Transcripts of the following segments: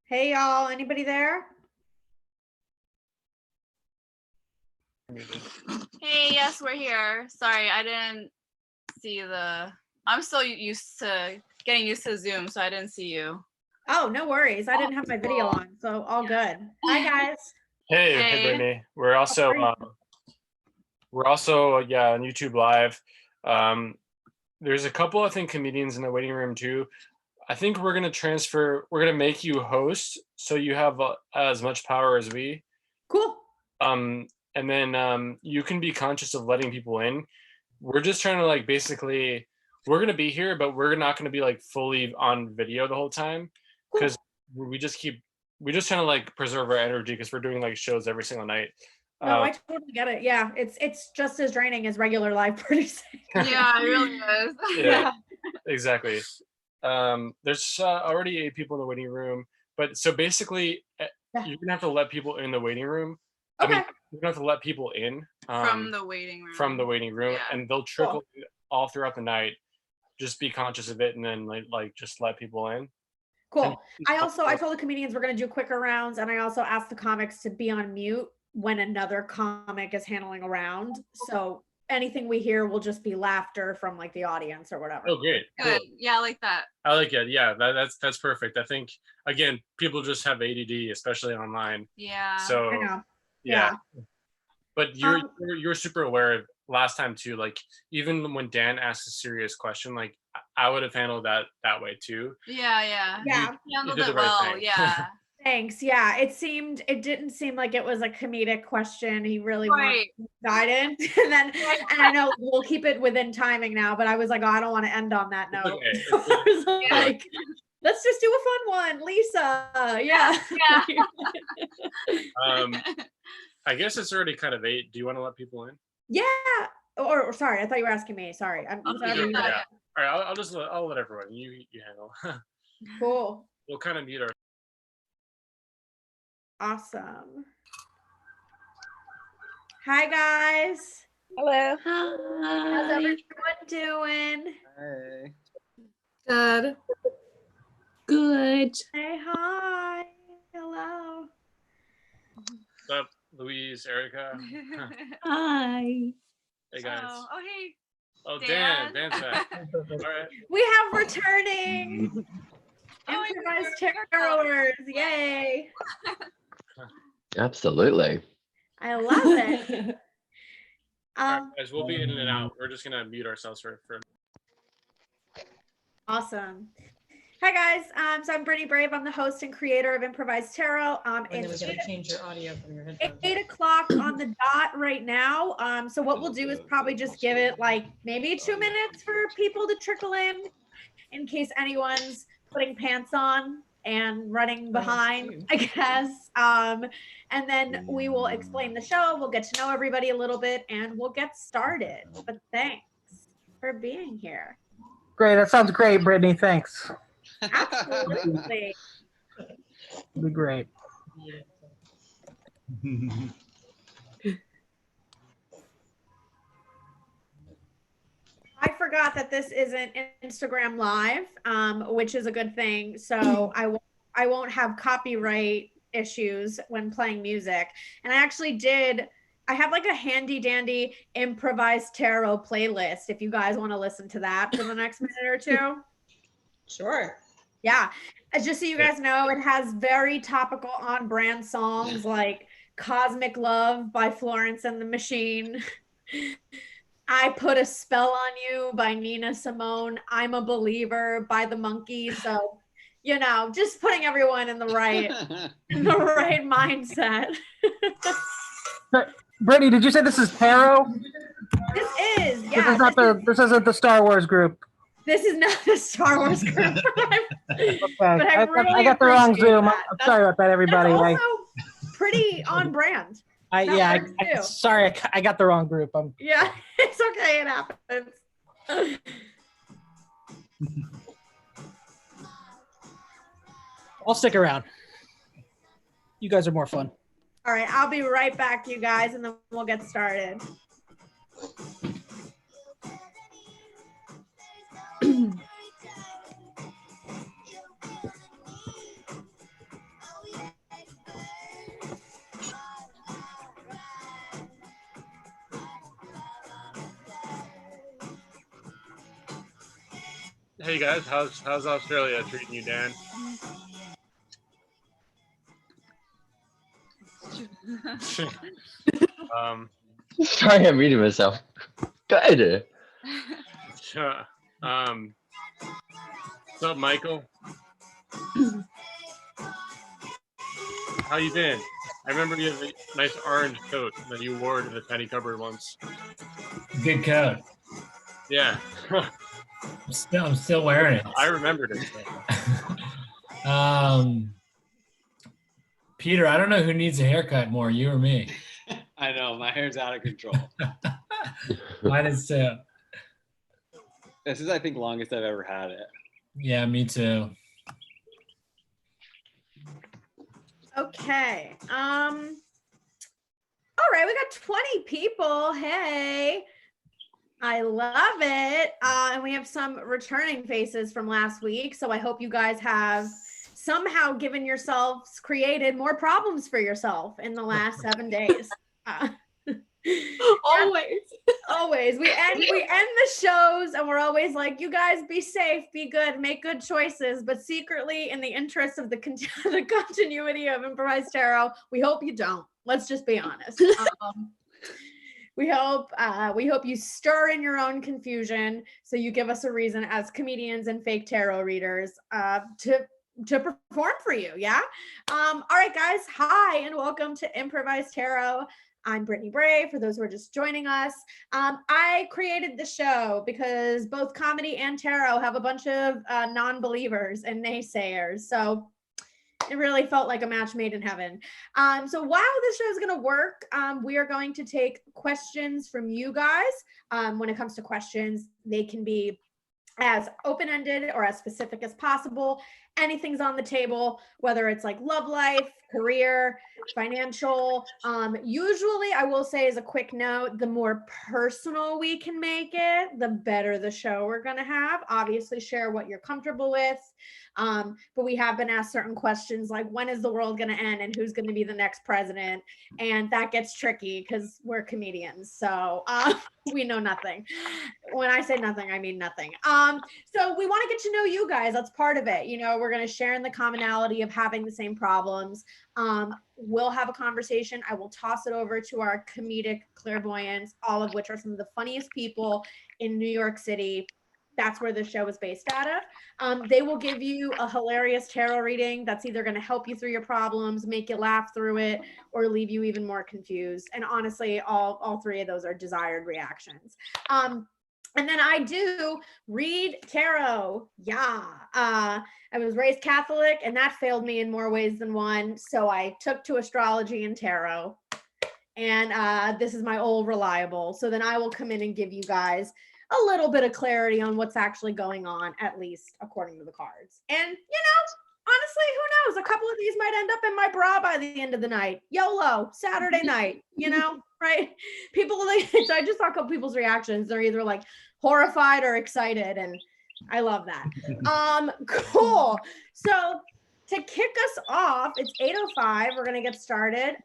Hey y'all, anybody there? Hey, yes, we're here. Sorry, I didn't see I'm still getting used to Zoom, so I didn't see you. Oh, no worries. I didn't have my video on, so all good. Hi guys. Hey, Brittany. We're also on YouTube Live. There's a couple, I think, comedians in the waiting room too. I think we're gonna make you host, so you have as much power as we. Cool. And then you can be conscious of letting people in. We're just trying to basically, we're gonna be here, but we're not gonna be fully on video the whole time, because we just trying to preserve our energy, because we're doing shows every single night. No, I totally get it. Yeah, it's just as draining as regular live producing. Yeah, it really is. Yeah, exactly. There's already 8 people in the waiting room, but so basically you're gonna have to let people in the waiting room. Okay. I mean, you're gonna have to let people in from the waiting room. Yeah. And they'll trickle all throughout the night. Just be conscious of it, and then just let people in. Cool. I told the comedians we're gonna do quicker rounds, and I also asked the comics to be on mute when another comic is handling a round. So anything we hear will just be laughter from the audience or whatever. Oh, great. Good. Cool. Yeah, I like that. I like it. Yeah, that's perfect. I think, again, people just have ADD, especially online. Yeah. So I know. Yeah. But you're super aware of last time too, even when Dan asked a serious question, I would have handled that way too. Yeah. Yeah. You handled it well. Yeah. Thanks. Yeah, it didn't seem like it was a comedic question. He really wanted guidance. And I know we'll keep it within timing now, but I was like, oh, I don't want to end on that note. Okay. So I was like, let's just do a fun one. Lisa. Yeah. I guess it's already kind of 8. Do you want to let people in? Yeah. Or sorry, I thought you were asking me. Sorry. All right, I'll let everyone. You handle. Cool. We'll kind of mute our. Awesome. Hi guys. Hello. Hi. How's everyone doing? Hey. Good. Good. Hey, hi. Hello. What's up, Louise, Erica? Hi. Hey guys. Oh, hey. Oh, Dan's back. All right. We have returning improvised terrors. Yay. Absolutely. I love it. All right, guys, we'll be in and out. We're just gonna mute ourselves for. Awesome. Hi guys. So I'm Brittany Brave. I'm the host and creator of Improvised Tarot. It's going to change your audio from your headphones. 8 o'clock on the dot right now. So what we'll do is probably just give it maybe 2 minutes for people to trickle in case anyone's putting pants on and running behind, I guess. And then we will explain the show. We'll get to know everybody a little bit, and we'll get started. But thanks for being here. Great. That sounds great, Brittany. Thanks. Absolutely. It'll be great. I forgot that this isn't Instagram Live, which is a good thing. So I won't have copyright issues when playing music. And I have a handy dandy improvised tarot playlist if you guys want to listen to that for the next minute or two. Sure. Yeah. Just so you guys know, it has very topical on brand songs like Cosmic Love by Florence and the Machine. I Put a Spell on You by Nina Simone. I'm a Believer by the Monkees. So, just putting everyone in the right mindset. Brittany, did you say this is tarot? This is, yeah. This isn't the Star Wars group. This is not the Star Wars group. Okay. But I got the wrong Zoom. I'm sorry about that, everybody. That's also pretty on brand. Sorry, I got the wrong group. Yeah, it's okay. It happens. I'll stick around. You guys are more fun. All right, I'll be right back, you guys, and then we'll get started. Hey guys, how's Australia treating you, Dan? Sorry, I'm reading myself. Good. What's up, Michael? How you been? I remember you had a nice orange coat that you wore to the tiny cupboard once. Good coat. Yeah. I'm still wearing it. I remembered it. Peter, I don't know who needs a haircut more, you or me. I know, my hair's out of control. Mine is too. This is, I think, longest I've ever had it. Yeah, me too. Okay. All right, we got 20 people. Hey. I love it. And we have some returning faces from last week. So I hope you guys have somehow given yourselves, created more problems for yourself in the last 7 days. Always. We end the shows and we're always like, you guys be safe, be good, make good choices. But secretly, in the interest of the continuity of Improvised Tarot, we hope you don't. Let's just be honest. We hope you stir in your own confusion, so you give us a reason as comedians and fake tarot readers to perform for you. Yeah. All right, guys. Hi, and welcome to Improvised Tarot. I'm Brittany Brave. For those who are just joining us, I created the show because both comedy and tarot have a bunch of non-believers and naysayers. So it really felt like a match made in heaven. So while this show is going to work, we are going to take questions from you guys. When it comes to questions, they can be as open-ended or as specific as possible. Anything's on the table, whether it's like love life, career, financial. Usually, I will say as a quick note, the more personal we can make it, the better the show we're going to have. Obviously, share what you're comfortable with. But we have been asked certain questions like, when is the world going to end and who's going to be the next president? And that gets tricky because we're comedians. So we know nothing. When I say nothing, I mean nothing. So we want to get to know you guys. That's part of it. You know, we're going to share in the commonality of having the same problems. We'll have a conversation. I will toss it over to our comedic clairvoyants, all of which are some of the funniest people in New York City. That's where the show is based out of. They will give you a hilarious tarot reading that's either going to help you through your problems, make you laugh through it, or leave you even more confused. And honestly, all three of those are desired reactions. And then I do read tarot. Yeah. I was raised Catholic and that failed me in more ways than one. So I took to astrology and tarot. And this is my old reliable. So then I will come in and give you guys a little bit of clarity on what's actually going on, at least according to the cards. And, you know, honestly, who knows? A couple of these might end up in my bra by the end of the night. YOLO, Saturday night, you know, right? People like, so I just saw a couple people's reactions. They're either like horrified or excited. And I love that. Cool. So to kick us off, it's 8:05. We're going to get started.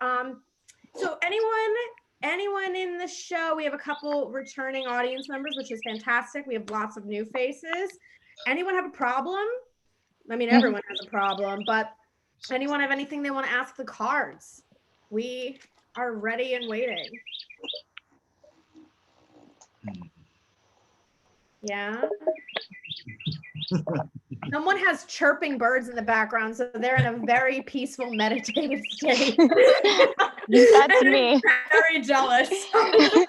So anyone in the show, we have a couple returning audience members, which is fantastic. We have lots of new faces. Anyone have a problem? I mean, everyone has a problem, but anyone have anything they want to ask the cards? We are ready and waiting. Yeah. Someone has chirping birds in the background, so they're in a very peaceful, meditative state. That's me. Very jealous. I'm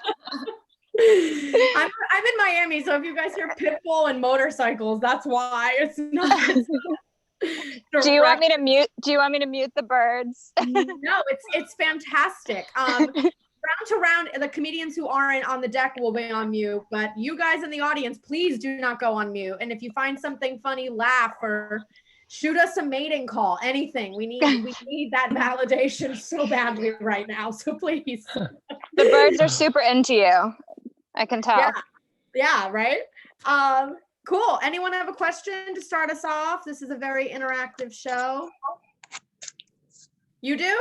in Miami, so if you guys hear pitbull and motorcycles, that's why. It's not. Do you want me to mute? Do you want me to mute the birds? No, it's fantastic. Round to round, the comedians who aren't on the deck will be on mute, but you guys in the audience, please do not go on mute. And if you find something funny, laugh or shoot us a mating call, anything. We need that validation so badly right now. So please. The birds are super into you. I can tell. Yeah, right? Cool. Anyone have a question to start us off? This is a very interactive show. You do?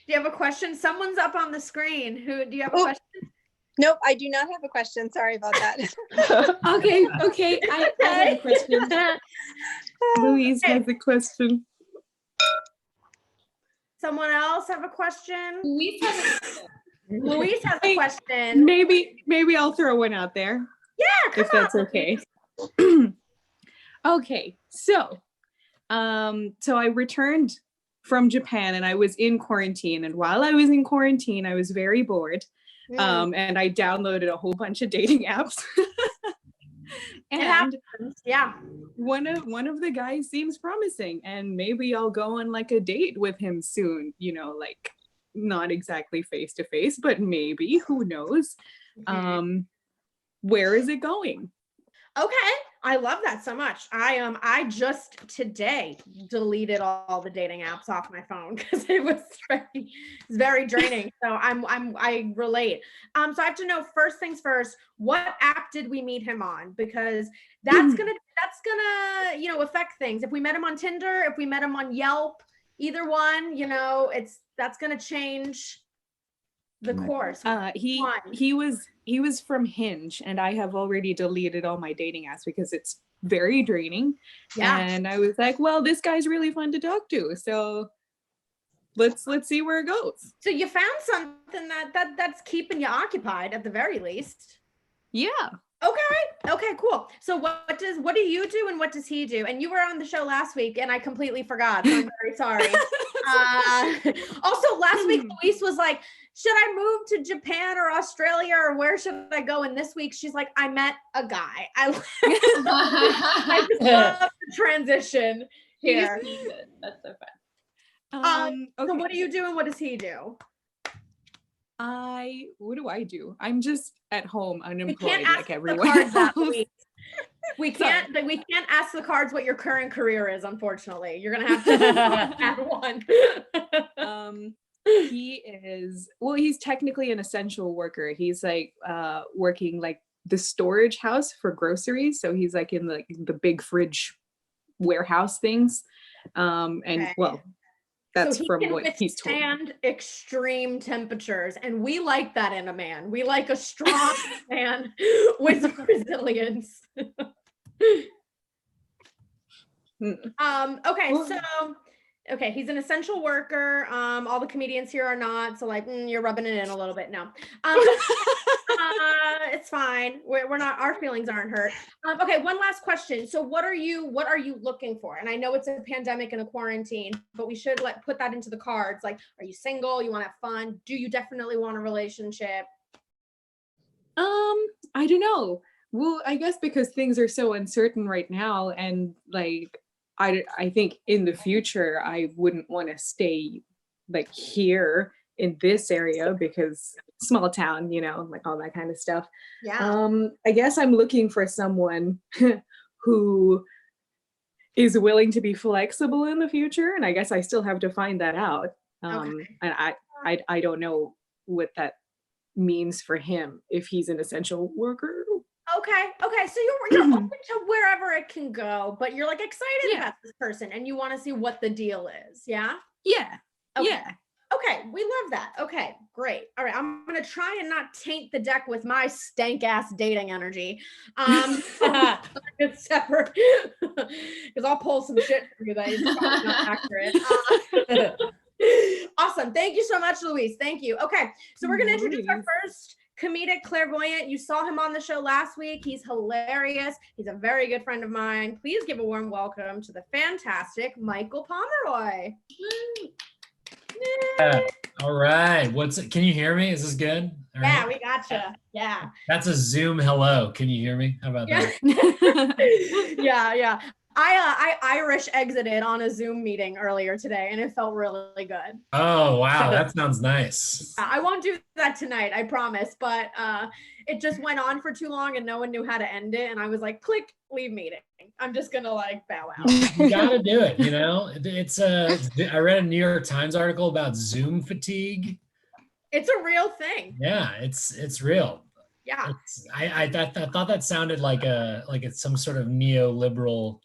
Do you have a question? Someone's up on the screen. Do you have a question? Nope, I do not have a question. Sorry about that. Okay. I have a question. Louise has a question. Someone else have a question? Louise has a question. Maybe I'll throw one out there. Yeah, if that's okay. Okay, so I returned from Japan and I was in quarantine, and while I was in quarantine I was very bored, and I downloaded a whole bunch of dating apps. And yeah, one of the guys seems promising, and maybe I'll go on like a date with him soon, like not exactly face to face, but maybe, who knows. Where is it going? Okay, I love that so much. I just today deleted all the dating apps off my phone because it was very draining. So I relate. So I have to know, first things first, what app did we meet him on? Because that's gonna affect things. If we met him on Tinder, if we met him on Yelp, either one, that's gonna change the course. He was from Hinge, and I have already deleted all my dating apps because it's very draining. Yeah. And I was like, well, this guy's really fun to talk to, so let's see where it goes. So you found something that's keeping you occupied at the very least. Yeah. Okay, cool. So what do you do and what does he do? And you were on the show last week and I completely forgot, so I'm very sorry. Also last week Luis was like, should I move to Japan or Australia or where should I go? And this week she's like, I met a guy. I just love the transition here. That's so fun. So what do you do and what does he do? What do I do? I'm just at home unemployed like everyone else. We can't ask the cards what your current career is, unfortunately. You're gonna have to add one. He's technically an essential worker. He's like working like the storage house for groceries. So he's like in the big fridge warehouse things. That's so from what he's told. Stand extreme temperatures, and we like that in a man. We like a strong man with resilience. Okay, he's an essential worker. All the comedians here are not, so like you're rubbing it in a little bit. No, it's fine. We're not. Our feelings aren't hurt. Okay, one last question. So, what are you looking for? And I know it's a pandemic and a quarantine, but we should put that into the cards. Like, are you single? You want to have fun? Do you definitely want a relationship? I don't know. Well, I guess because things are so uncertain right now, and like. I think in the future, I wouldn't want to stay like here in this area because small town, like all that kind of stuff. Yeah. I guess I'm looking for someone who is willing to be flexible in the future. And I guess I still have to find that out. And I don't know what that means for him if he's an essential worker. Okay. So you're open to wherever it can go, but you're like excited about this person and you want to see what the deal is. Yeah. Yeah. Okay. Yeah. Okay. We love that. Okay, great. All right. I'm going to try and not taint the deck with my stank ass dating energy. It's separate because I'll pull some shit for you that is probably not accurate. Awesome. Thank you so much, Louise. Thank you. Okay. So we're going to introduce our first comedic clairvoyant. You saw him on the show last week. He's hilarious. He's a very good friend of mine. Please give a warm welcome to the fantastic Michael Pomeroy. All right. Can you hear me? Is this good? All yeah, right. we gotcha. Yeah. That's a Zoom hello. Can you hear me? How about that? Yeah. I Irish exited on a Zoom meeting earlier today and it felt really good. Oh, wow. That sounds nice. I won't do that tonight, I promise, but it just went on for too long and no one knew how to end it. And I was like, click, leave meeting. I'm just going to bow out. You got to do it. It's I read a New York Times article about Zoom fatigue. It's a real thing. Yeah, it's real. Yeah. I thought that sounded like it's some sort of neoliberal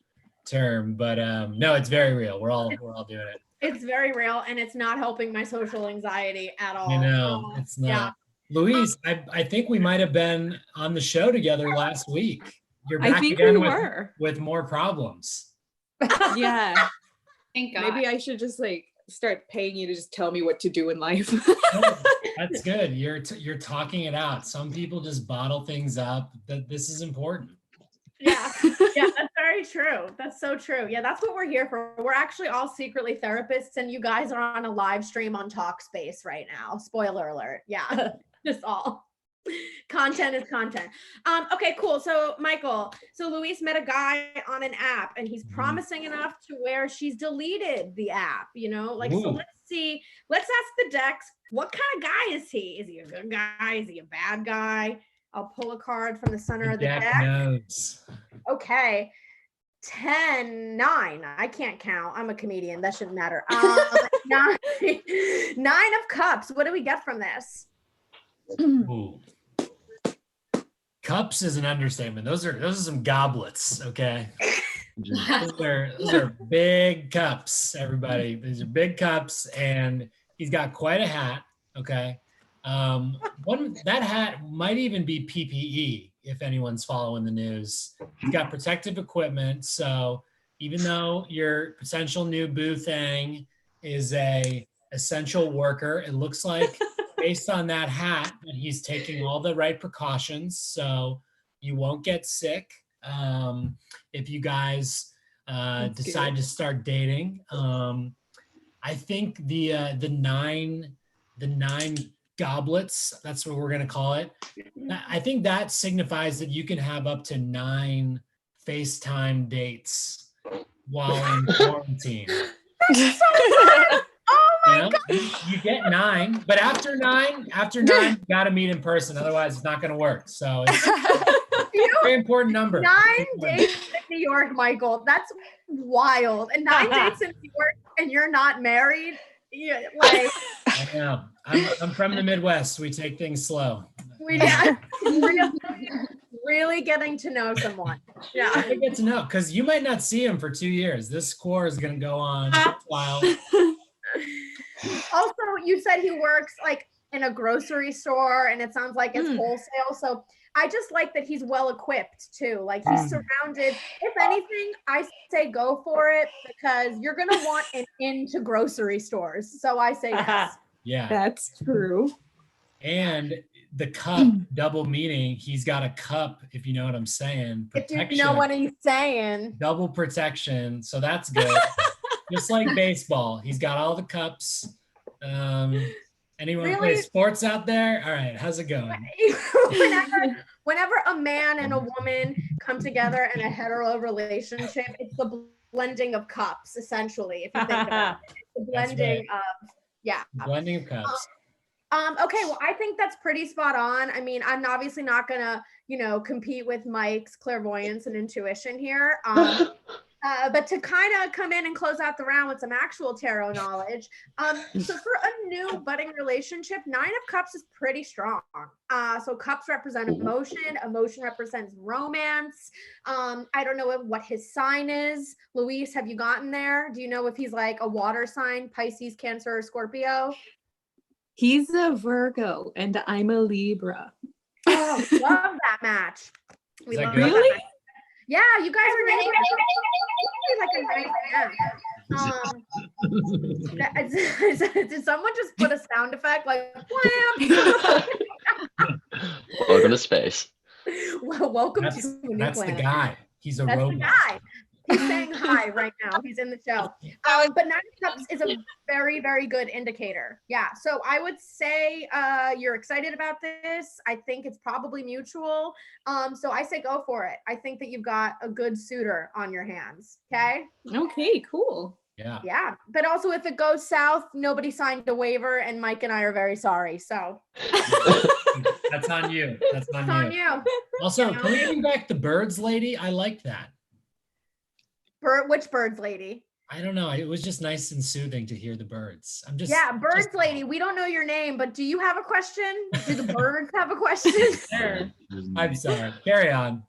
term, but no, it's very real. We're all doing it. It's very real and it's not helping my social anxiety at all. It's not. Luis, I think we might have been on the show together last week. You're I back think again we with, were. with more problems. Yeah. Thank God. Maybe I should just like start paying you to just tell me what to do in life. No, that's good. You're talking it out. Some people just bottle things up. This is important. Yeah, that's very true. That's so true. Yeah, that's what we're here for. We're actually all secretly therapists, and you guys are on a live stream on Talkspace right now. Spoiler alert. Yeah, just all. Content is content. Okay, cool. So Michael, so Luis met a guy on an app, and he's promising enough to where she's deleted the app, you know? Like, so Ooh. let's see. Let's ask the decks, what kind of guy is he? Is he a good guy? Is he a bad guy? I'll pull a card from the center of the deck. Knows. Okay. 10, 9. I can't count. I'm a comedian. That shouldn't matter. 9 of cups. What do we get from this? Ooh. Cups is an understatement. Those are some goblets, okay? those are big cups, everybody. These are big cups, and he's got quite a hat, okay? That hat might even be PPE if anyone's following the news. He's got protective equipment, so even though your potential new boo thing is a essential worker, it looks like based on that hat that he's taking all the right precautions, so you won't get sick if you guys decide to start dating. I think the nine goblets, that's what we're going to call it. I think that signifies that you can have up to 9 FaceTime dates while in quarantine. That's so fun. Oh my God. You get 9, but after 9, you got to meet in person. Otherwise, it's not going to work. So it's a very important number. 9 dates in New York, Michael. That's wild. And 9 dates in New York, and you're not married. Yeah, like I know. I'm from the Midwest. We take things slow. We really getting to know someone. Yeah, I get to know because you might not see him for 2 years. This core is going to go on a while. Also, you said he works like in a grocery store, and it sounds like it's wholesale. So I just like that he's well equipped too. Like he's surrounded. If anything, I say go for it because you're gonna want an into grocery stores. So I say yes. Yeah, that's true. And the cup double meaning, he's got a cup, if you know what I'm saying. Protection, if you know what he's saying. Double protection. So that's good. Just like baseball. He's got all the cups. Anyone Really? play sports out there? All right, how's it going? Whenever a man and a woman come together in a hetero relationship, it's the blending of cups, essentially, if you think about it. It's the blending of, yeah. Blending of cups. Okay, well, I think that's pretty spot on. I mean, I'm obviously not gonna, compete with Mike's clairvoyance and intuition here. But to kind of come in and close out the round with some actual tarot knowledge. So for a new budding relationship, 9 of Cups is pretty strong. So cups represent emotion. Emotion represents romance. I don't know what his sign is. Luis, have you gotten there? Do you know if he's like a water sign, Pisces, Cancer, or Scorpio? He's a Virgo and I'm a Libra. Oh, love that match. We love that really? match. Yeah, you guys are like a nice match. Did someone just put a sound effect like wham? Welcome to space. Well, welcome to a new That's planet. the guy. He's a robot. The guy. He's saying hi right now. He's in the show. But 9 of Cups is a very, very good indicator. Yeah. So I would say you're excited about this. I think it's probably mutual. So I say go for it. I think that you've got a good suitor on your hands. Okay. Okay, cool. Yeah. Yeah. But also if it goes south, nobody signed a waiver and Mike and I are very sorry. So that's on you. That's on on you. Also, can we bring back the birds lady? I like that. Which birds lady? I don't know. It was just nice and soothing to hear the birds. I'm just birds lady. We don't know your name, but do you have a question? Do the birds have a question? Sure. I'm sorry. Carry on,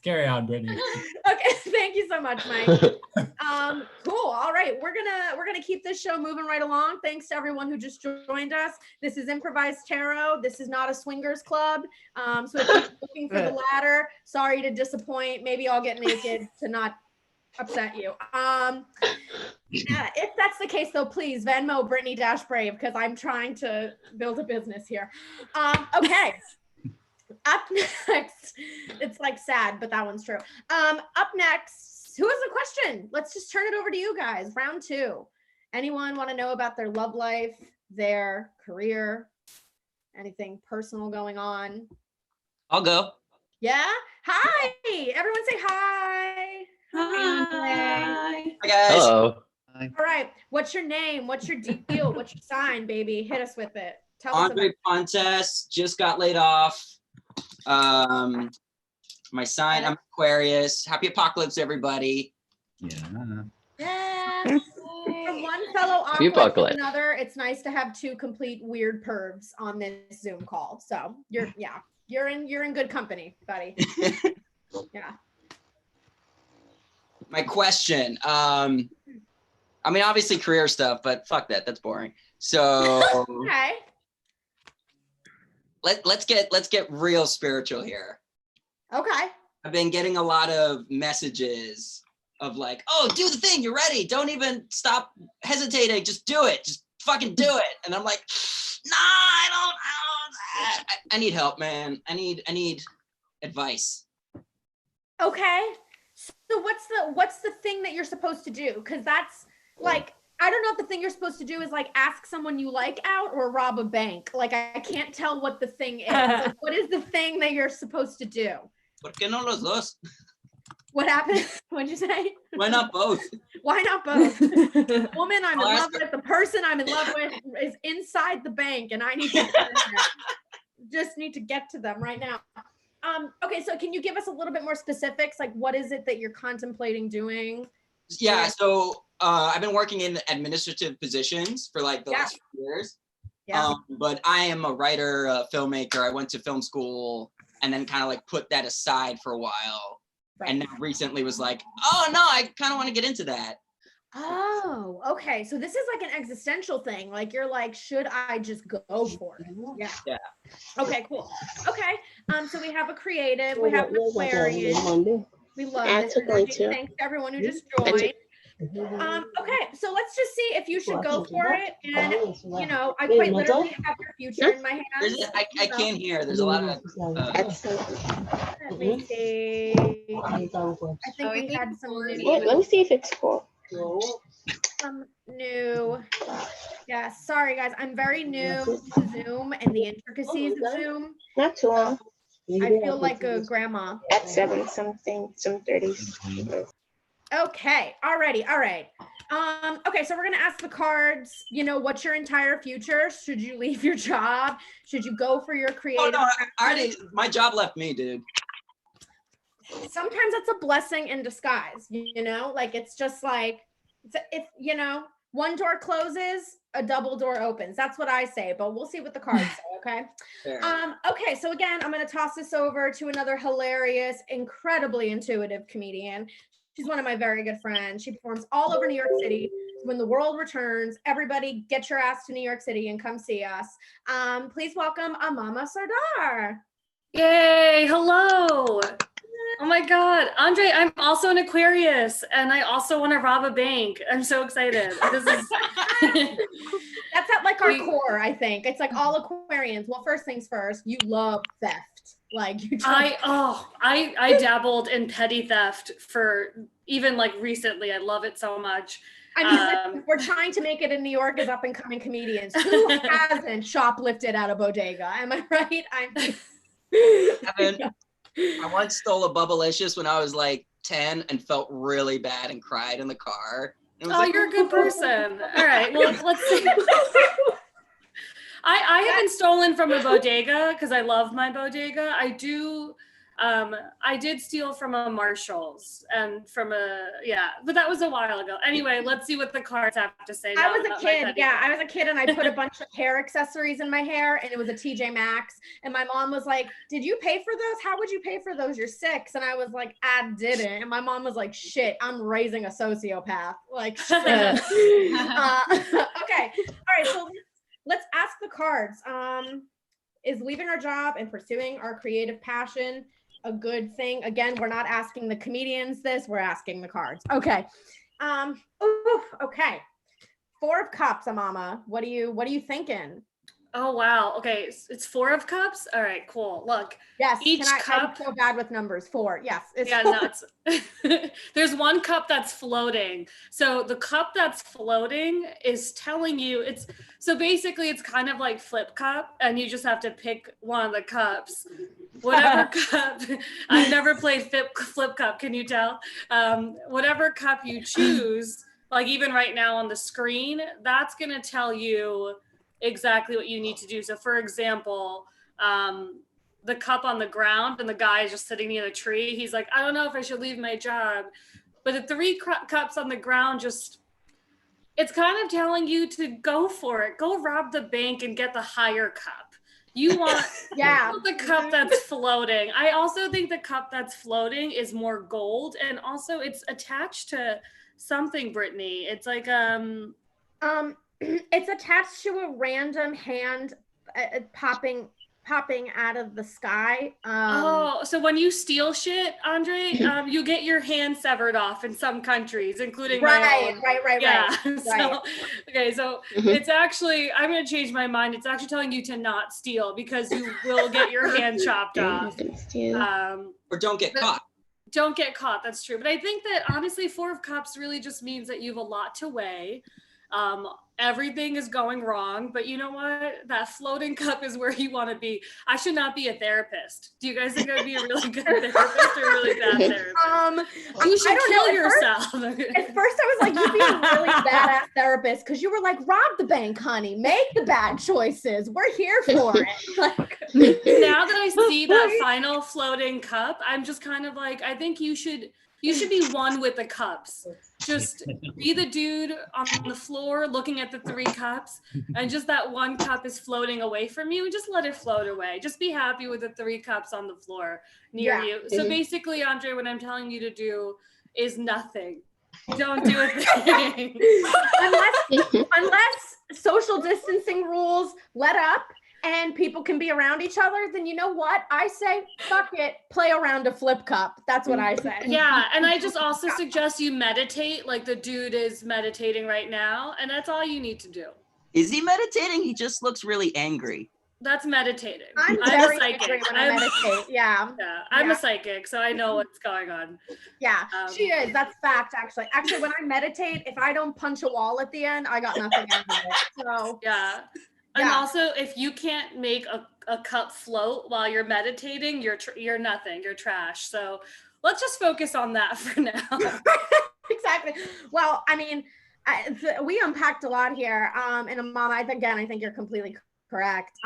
Brittany. Okay, thank you so much, Mike. Cool. All right, we're gonna keep this show moving right along. Thanks to everyone who just joined us. This is Improvised Tarot. This is not a swingers club. So if you're looking for the ladder, sorry to disappoint. Maybe I'll get naked to not upset you. Yeah, if that's the case, though, please Venmo Brittany Brave because I'm trying to build a business here. Okay. Up next, it's like sad, but that one's true. Up next, who has a question? Let's just turn it over to you guys. Round 2. Anyone want to know about their love life, their career, anything personal going on? I'll go. Yeah. Hi. Everyone say hi. Hi. Hi guys. Hello. All right. What's your name? What's your deal? What's your sign, baby? Hit us with it. Tell us Andre Pontes just got laid off. My sign, I'm Aquarius. Happy apocalypse, everybody. Yes. From one fellow Happy aqua to apocalypse. another, it's nice to have 2 complete weird pervs on this Zoom call. So you're in good company, buddy. Yeah. My question. I mean, obviously career stuff, but fuck that. That's boring. So Okay. let's get real spiritual here. Okay. I've been getting a lot of messages of like, oh, do the thing. You're ready. Don't even stop hesitating. Just do it. Just fucking do it. And I'm like, nah, I need help, man. I need advice. Okay. So what's the thing that you're supposed to do? Because that's like, I don't know if the thing you're supposed to do is like ask someone you like out or rob a bank. Like I can't tell what the thing is. Like, what is the thing that you're supposed to do? ¿Por qué no los dos? What happened? What'd you say? Why not both? Why not both? The woman I'm in I'll love ask her. with, the person I'm in love with is inside the bank and I need to just need to get to them right now. Okay, so can you give us a little bit more specifics? Like what is it that you're contemplating doing? Yeah, so I've been working in administrative positions for like the last few years. Yeah. But I am a writer, a filmmaker. I went to film school and then kind of like put that aside for a while. Right. And then recently was like, oh no, I kind of want to get into that. Oh, okay. So this is like an existential thing. Like you're like, should I just go for it? Yeah. Yeah. Okay, cool. Okay. So we have a creative, we have an Aquarian. We love this energy. Thanks to everyone who just joined. Okay, so let's just see if you should go for it. And you know, I quite literally have your future in my hands. I can't hear. There's a lot of. Let me see. I think we had some new. Wait, let me see if it's full. Some new. Yeah, sorry guys, I'm very new to Zoom and the intricacies of Zoom. Not too long. I feel like a grandma. At 7 something, some 30s. Okay, alrighty, all right. Okay, so we're gonna ask the cards, you know, what's your entire future? Should you leave your job? Should you go for your creative? Oh no, I already, my job left me, dude. Sometimes it's a blessing in disguise, you know, like it's just like, if you know, one door closes, a double door opens. That's what I say, but we'll see what the cards say, okay? Fair. Okay, so again, I'm gonna toss this over to another hilarious, incredibly intuitive comedian. She's one of my very good friends. She performs all over New York City. When the world returns, everybody get your ass to New York City and come see us. Please welcome Amama Sardar. Yay, hello. Oh my God, Andre, I'm also an Aquarius and I also want to rob a bank. I'm so excited. This is That's at like our core, I think. It's like all Aquarians. Well, first things first, you love theft. Like you I dabbled in petty theft for even like recently. I love it so much. I mean, we're trying to make it in New York as up and coming comedians. Who hasn't shoplifted at a bodega? Am I right? I once stole a Bubblicious when I was like 10 and felt really bad and cried in the car. You're a good person. All right, well, let's see. I haven't stolen from a bodega because I love my bodega. I did steal from a Marshall's and from but that was a while ago. Anyway, let's see what the cards have to say. I was a kid. Yeah, I was a kid and I put a bunch of hair accessories in my hair and it was a TJ Maxx. And my mom was like, "Did you pay for those? How would you pay for those? You're 6." And I was like, "I didn't." And my mom was like, "Shit, I'm raising a sociopath." Like, okay. All right. So let's ask the cards. Is leaving our job and pursuing our creative passion a good thing? Again, we're not asking the comedians this, we're asking the cards. Okay. Okay. 4 of Cups, Amama. What are you thinking? Oh wow. Okay, it's 4 of Cups. All right, cool. Look. Yes. Each cup. I'm so bad with numbers. 4. Yes. Yeah, nuts. There's one cup that's floating. So the cup that's floating is telling you so basically it's kind of like flip cup, and you just have to pick one of the cups. Whatever cup. I've never played flip cup. Can you tell? Whatever cup you choose, like even right now on the screen, that's gonna tell you exactly what you need to do. So for example, the cup on the ground and the guy is just sitting near the tree. He's like, "I don't know if I should leave my job." But the 3 cups on the ground it's kind of telling you to go for it. Go rob the bank and get the higher cup. You want the cup that's floating. I also think the cup that's floating is more gold, and also it's attached to something, Brittany. It's like it's attached to a random hand popping out of the sky. So when you steal shit, Andre, you get your hand severed off in some countries, including my own. Right. So, okay, so it's actually, I'm going to change my mind. It's actually telling you to not steal because you will get your hand chopped off. Or don't get caught. Don't get caught. That's true. But I think that honestly, 4 of Cups really just means that you have a lot to weigh. Everything is going wrong, but you know what? That floating cup is where you want to be. I should not be a therapist. Do you guys think I'd be a really good therapist or a really bad therapist? You should kill yourself. At first I was like, you'd be a really badass therapist because you were like, rob the bank, honey. Make the bad choices. We're here for it. Now that I see that final floating cup, I'm just kind of like, I think you should be one with the cups. Just be the dude on the floor looking at the 3 cups, and just that one cup is floating away from you, and just let it float away. Just be happy with the 3 cups on the floor near you. So basically, Andre, what I'm telling you to do is nothing. Don't do a thing. unless social distancing rules let up and people can be around each other, then you know what? I say, fuck it, play around a flip cup. That's what I say. Yeah, and I just also suggest you meditate like the dude is meditating right now, and that's all you need to do. Is he meditating? He just looks really angry. That's meditating. I'm very angry when I meditate. Yeah. I'm a psychic, so I know what's going on. Yeah, she is. That's fact, actually. Actually, when I meditate, if I don't punch a wall at the end, I got nothing out of it. So yeah. And also, if you can't make a cup float while you're meditating, you're nothing. You're trash. So let's just focus on that for now. Exactly. Well, I mean, we unpacked a lot here. And Mom, I think you're completely correct.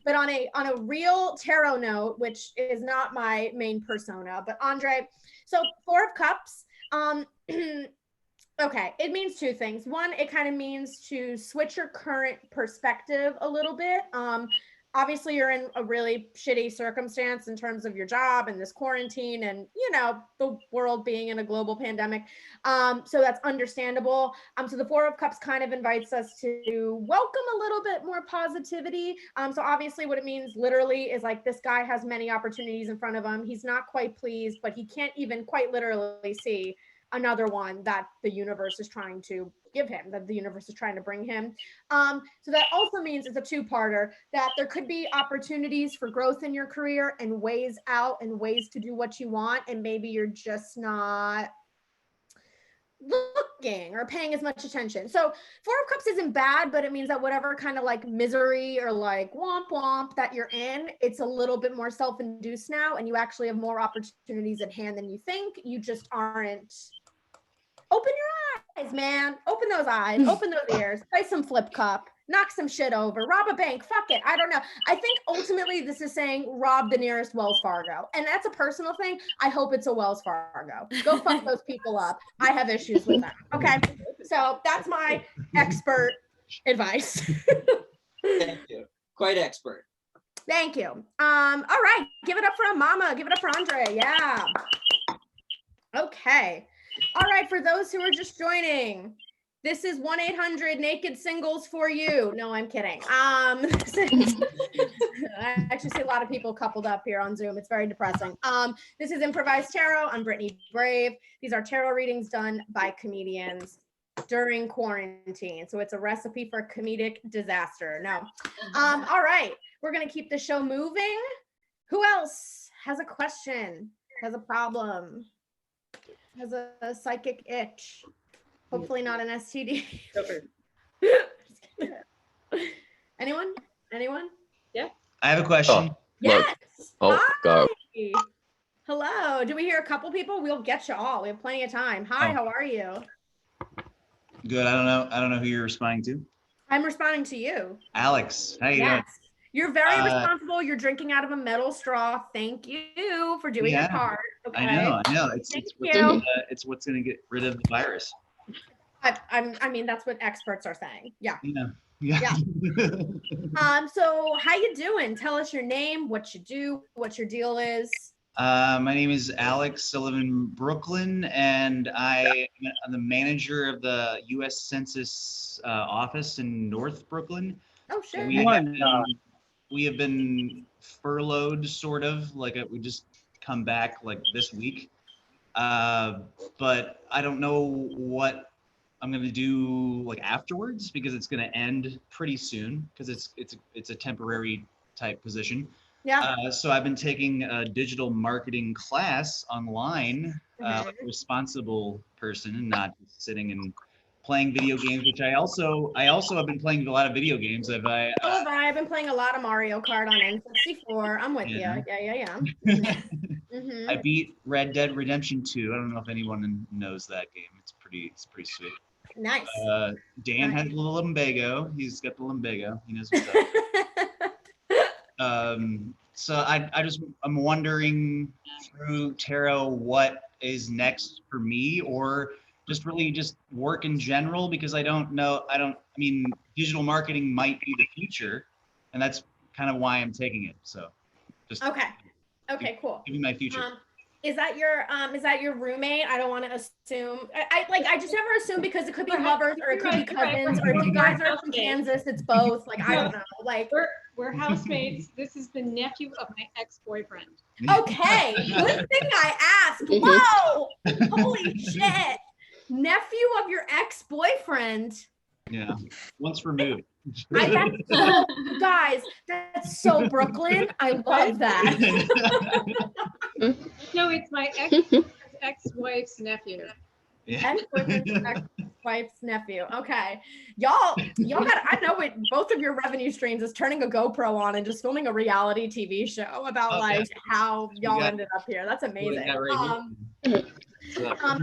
But on a real tarot note, which is not my main persona, but Andre, so 4 of Cups. Okay, it means 2 things. One, it kind of means to switch your current perspective a little bit. Obviously, you're in a really shitty circumstance in terms of your job and this quarantine and, you know, the world being in a global pandemic. So that's understandable. So the 4 of Cups kind of invites us to welcome a little bit more positivity. So obviously what it means literally is like this guy has many opportunities in front of him. He's not quite pleased, but he can't even quite literally see another one that the universe is trying to give him, that the universe is trying to bring him. So that also means it's a 2-parter, that there could be opportunities for growth in your career and ways out and ways to do what you want. And maybe you're just not looking or paying as much attention. So 4 of Cups isn't bad, but it means that whatever kind of like misery or like womp womp that you're in, it's a little bit more self-induced now, and you actually have more opportunities at hand than you think. You just aren't. Open your eyes, man. Open those eyes, open those ears, play some flip cup, knock some shit over, rob a bank, fuck it. I don't know. I think ultimately this is saying rob the nearest Wells Fargo. And that's a personal thing. I hope it's a Wells Fargo. Go fuck those people up. I have issues with them. Okay. So that's my expert advice. Thank you. Quite expert. Thank you. All right. Give it up for Mama. Give it up for Andre. Yeah. Okay. All right. For those who are just joining, this is 1-800 Singles for you. No, I'm kidding. I actually see a lot of people coupled up here on Zoom. It's very depressing. This is Improvised Tarot. I'm Brittany Brave. These are tarot readings done by comedians during quarantine. So it's a recipe for comedic disaster. No. All right. We're going to keep the show moving. Who else has a question, has a problem, has a psychic itch? Hopefully not an STD. Anyone? Yeah. I have a question. Yes. Oh, go. Hi. Hello. Do we hear a couple people? We'll get you all. We have plenty of time. Hi, how are you? Good. I don't know who you're responding to. I'm responding to you. Alex, how you doing? You're very responsible. You're drinking out of a metal straw. Thank you for doing your part. Okay. I know. It's what's going to get rid of the virus. I mean, that's what experts are saying. Yeah. Yeah. So how you doing? Tell us your name, what you do, what your deal is. My name is Alex. I live in Brooklyn, and I'm the manager of the U.S. Census office in North Brooklyn. Oh, shit. We have been furloughed, sort of, like we just come back like this week. But I don't know what I'm gonna do like afterwards, because it's gonna end pretty soon, because it's a temporary type position. Yeah. So I've been taking a digital marketing class online, like a responsible person, and not just sitting and playing video games, which I also have been playing a lot of video games. I've been playing a lot of Mario Kart on N64. I'm with you. Yeah. I beat Red Dead Redemption 2. I don't know if anyone knows that game. It's pretty sweet. Nice. Dan has a little lumbago. He's got the lumbago. He knows what's up. So I'm wondering through tarot what is next for me, or just work in general, because I mean, digital marketing might be the future, and that's kind of why I'm taking it. So just okay, cool. Give me my future. Is that your roommate? I don't want to assume. I just never assume, because it could be lovers, or it could be cousins, or if you guys are from Kansas, it's both. Like, I don't know. Like, we're housemates. This is the nephew of my ex-boyfriend. Okay, good thing I asked. Whoa, holy shit. Nephew of your ex-boyfriend. Yeah, once removed. Guys, that's so Brooklyn. I love that. No, it's my ex-wife's nephew. Ex-wife's nephew. Okay, y'all got. I know it. Both of your revenue streams is turning a GoPro on and just filming a reality TV show about how y'all ended up here. That's amazing.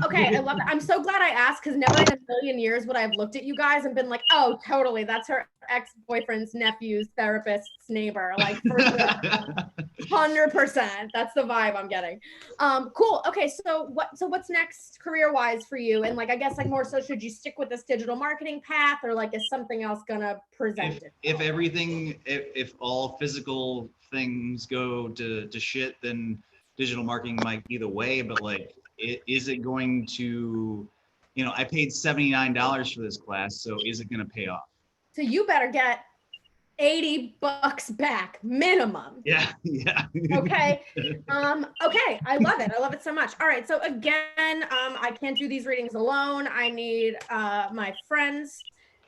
Okay, I love it. I'm so glad I asked, because never in a million years would I have looked at you guys and been like, oh, totally, that's her ex-boyfriend's nephew's therapist's neighbor. Like, for sure. 100%. That's the vibe I'm getting. Cool. Okay, so what's next career-wise for you? And like, I guess like more so, should you stick with this digital marketing path, or like is something else gonna present it? If all physical things go to shit, then digital marketing might be the way, but like, is it going to, I paid $79 for this class, so is it going to pay off? So you better get $80 back minimum. Yeah. Okay. Okay. I love it. I love it so much. All right. So again, I can't do these readings alone. I need my friends,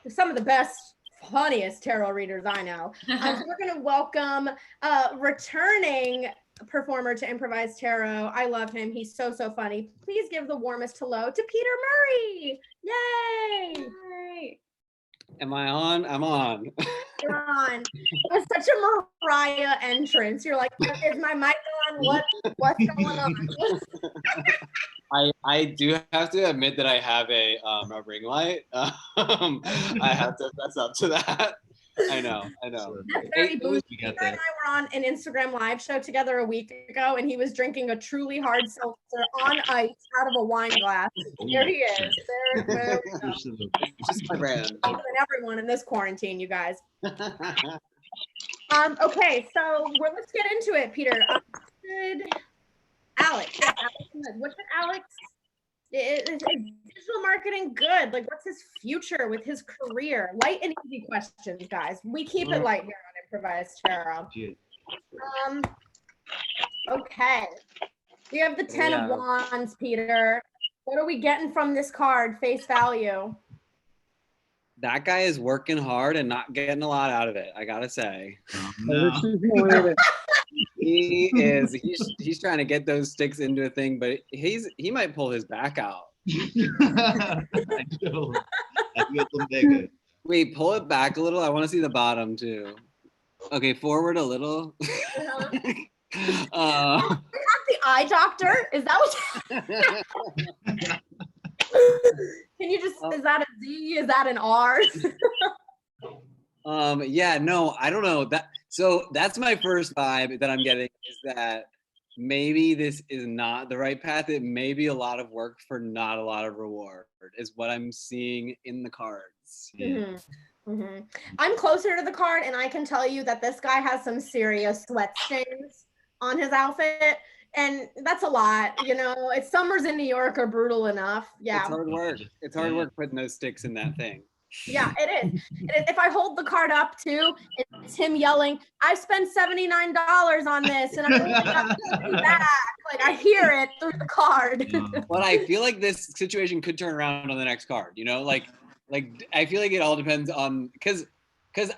some of the best, funniest tarot readers I know. So we're going to welcome returning performer to Improvised Tarot. I love him. He's so funny. Please give the warmest hello to Peter Murray. Yay! Yay. Am I on? I'm on. You're on. It was such a Mariah entrance. You're like, is my mic on? What's going on? I do have to admit that I have a ring light. I have to fess up to that. I know. That's very bougie. Peter and I were on an Instagram live show together a week ago, and he was drinking a truly hard seltzer on ice out of a wine glass. There he is. There we go. Just my brand. And everyone in this quarantine, you guys. Okay, so let's get into it, Peter. Alex, what's it, Alex? Is digital marketing good? Like, what's his future with his career? Light and easy questions, guys. We keep it light here on Improvised Tarot. Okay. We have the 10 of Wands, Peter. What are we getting from this card, face value? That guy is working hard and not getting a lot out of it, I gotta say. He's trying to get those sticks into a thing, but he might pull his back out. I do. I feel them bigger. Wait, pull it back a little. I want to see the bottom too. Okay, forward a little. Not the eye doctor? Is that what? Can you just? Is that a Z? Is that an R? Yeah, no, I don't know that. So that's my first vibe that I'm getting, is that maybe this is not the right path. It may be a lot of work for not a lot of reward, is what I'm seeing in the cards. I'm closer to the card, and I can tell you that this guy has some serious sweat stains on his outfit, and that's a lot. You know, it's summers in New York are brutal enough. Yeah, it's hard work. It's hard work putting those sticks in that thing. Yeah, it is. If I hold the card up too, it's him yelling, "I spent $79 on this, and I'm really not getting back." Like, I hear it through the card. But I feel like this situation could turn around on the next card. You know, like I feel like it all depends on because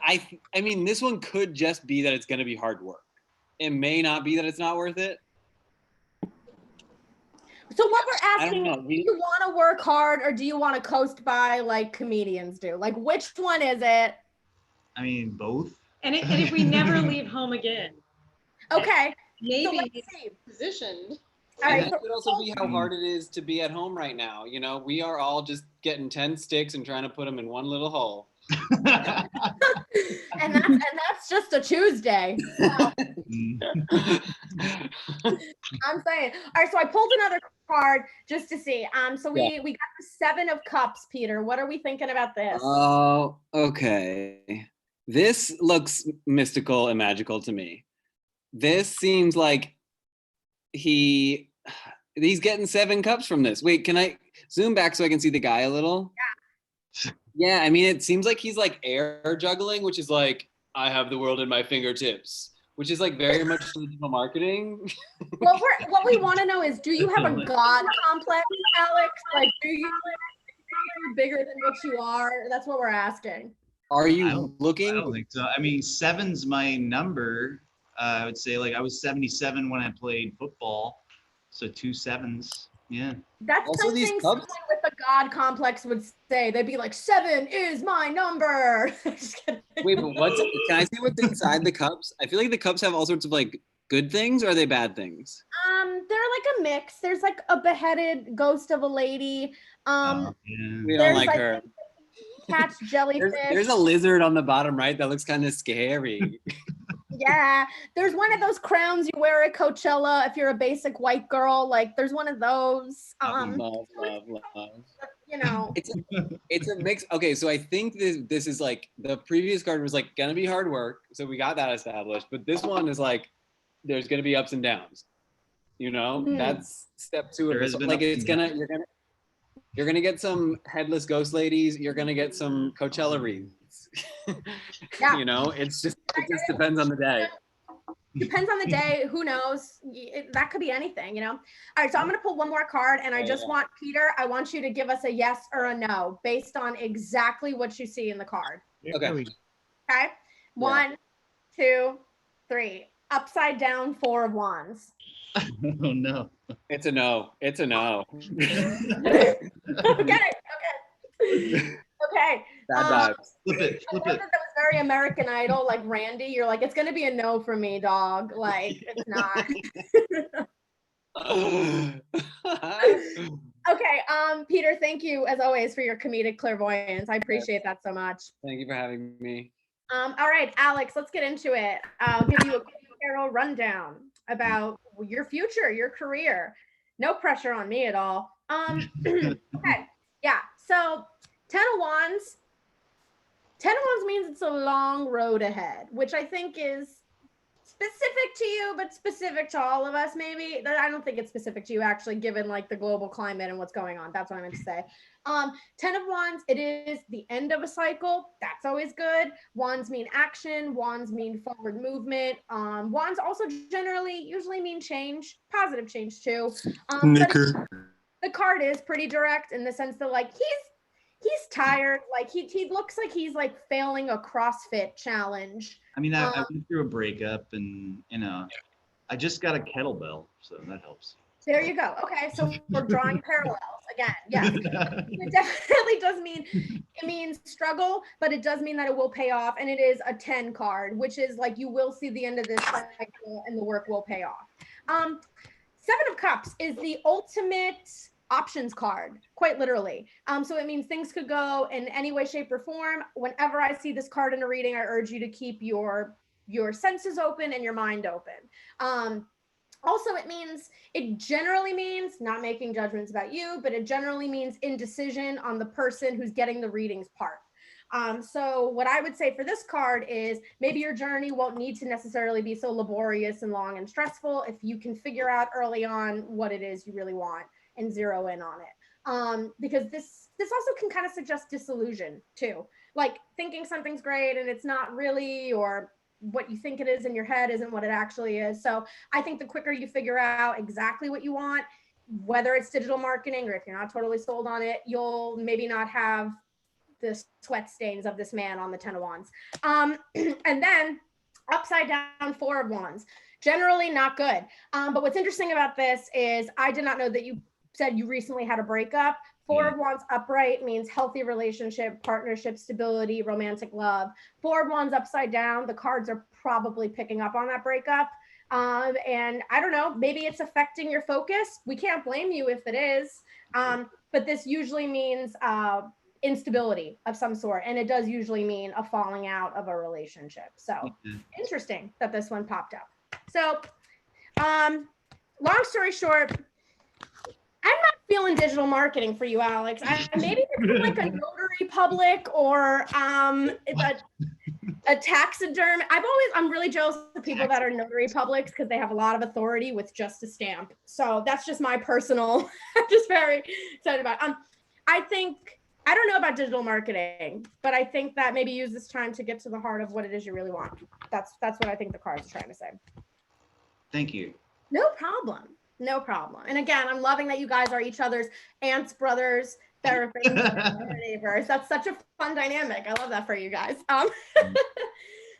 I mean, this one could just be that it's going to be hard work. It may not be that it's not worth it. So what we're asking, do you want to work hard or do you want to coast by like comedians do? Like, which one is it? I mean, both. And if we never leave home again. Okay. Maybe he's positioned. All right. It could also be how hard it is to be at home right now. You know, we are all just getting 10 sticks and trying to put them in one little hole. and that's just a Tuesday. So. I'm saying. All right, so I pulled another card just to see. So we got the 7 of Cups, Peter. What are we thinking about this? Oh, okay. This looks mystical and magical to me. This seems like he's getting 7 cups from this. Wait, can I zoom back so I can see the guy a little? Yeah. Yeah, I mean, it seems like he's like air juggling, which is like, I have the world in my fingertips, which is like very much digital marketing. What we want to know is, do you have a God complex, Alex? Like, do you you're bigger than what you are? That's what we're asking. Are you looking? I don't think so. I mean, 7's my number. I would say, like, I was 77 when I played football, so 2 7s. Yeah. That's also something someone with a God complex would say. They'd be like, 7 is my number. Wait, but can I see what's inside the cups? I feel like the cups have all sorts of like good things, or are they bad things? They're like a mix. There's like a beheaded ghost of a lady. We don't like her. Catch jellyfish. There's a lizard on the bottom right that looks kind of scary. Yeah, there's one of those crowns you wear at Coachella if you're a basic white girl. Like, there's one of those. Love. You know, it's a mix. Okay, so I think this is like, the previous card was like gonna be hard work, so we got that established. But this one is like, there's gonna be ups and downs. You know, that's step 2 of it. Like, you're gonna get some headless ghost ladies. You're gonna get some Coachella wreaths. Yeah. You know, it just depends on the day. Depends on the day. Who knows? That could be anything, you know? All right, so I'm going to pull one more card, and I just want, Peter, I want you to give us a yes or a no based on exactly what you see in the card. Okay. Okay? 1, 2, 3. Upside down 4 of Wands. Oh, no. It's a no. It's a no. Okay. Okay. Bad vibes. Flip it. That was very American Idol, like Randy. You're like, it's gonna be a no for me, dog. Like, it's not. Okay, Peter, thank you as always for your comedic clairvoyance. I appreciate that so much. Thank you for having me. All right, Alex, let's get into it. I'll give you a quick tarot rundown about your future, your career. No pressure on me at all. Okay, yeah. So 10 of Wands. 10 of Wands means it's a long road ahead, which I think is specific to you, but specific to all of us, maybe. I don't think it's specific to you, actually, given like the global climate and what's going on. That's what I meant to say. 10 of Wands, it is the end of a cycle. That's always good. Wands mean action. Wands mean forward movement. Wands also usually mean change, positive change too. But the card is pretty direct in the sense that like he's tired. Like he looks like he's like failing a CrossFit challenge. I mean, I went through a breakup and, I just got a kettlebell, so that helps. There you go. Okay, so we're drawing parallels again. Yes, it definitely does mean, it means struggle, but it does mean that it will pay off, and it is a 10 card, which is like you will see the end of this cycle and the work will pay off. 7 of Cups is the ultimate options card, quite literally. So it means things could go in any way, shape, or form. Whenever I see this card in a reading, I urge you to keep your senses open and your mind open. Also, it generally means not making judgments about you, but it generally means indecision on the person who's getting the readings part. So what I would say for this card is maybe your journey won't need to necessarily be so laborious and long and stressful if you can figure out early on what it is you really want and zero in on it. Because this also can kind of suggest disillusion too. Like thinking something's great and it's not really, or what you think it is in your head isn't what it actually is. So I think the quicker you figure out exactly what you want, whether it's digital marketing or if you're not totally sold on it, you'll maybe not have the sweat stains of this man on the 10 of Wands. And then upside down 4 of Wands, generally not good. But what's interesting about this is I did not know that you said you recently had a breakup. 4 of Wands upright means healthy relationship, partnership, stability, romantic love. 4 of Wands upside down, the cards are probably picking up on that breakup. And I don't know, maybe it's affecting your focus. We can't blame you if it is. But this usually means instability of some sort. And it does usually mean a falling out of a relationship. So interesting that this one popped up. So long story short, I'm not feeling digital marketing for you, Alex. Maybe it's like a notary public or a taxiderm. I'm really jealous of people that are notary publics because they have a lot of authority with just a stamp. So that's just my personal, I'm just very excited about. I don't know about digital marketing, but I think that maybe use this time to get to the heart of what it is you really want. That's what I think the cards are trying to say. Thank you. No problem. No problem. And again, I'm loving that you guys are each other's aunts, brothers, therapists, neighbors. That's such a fun dynamic. I love that for you guys.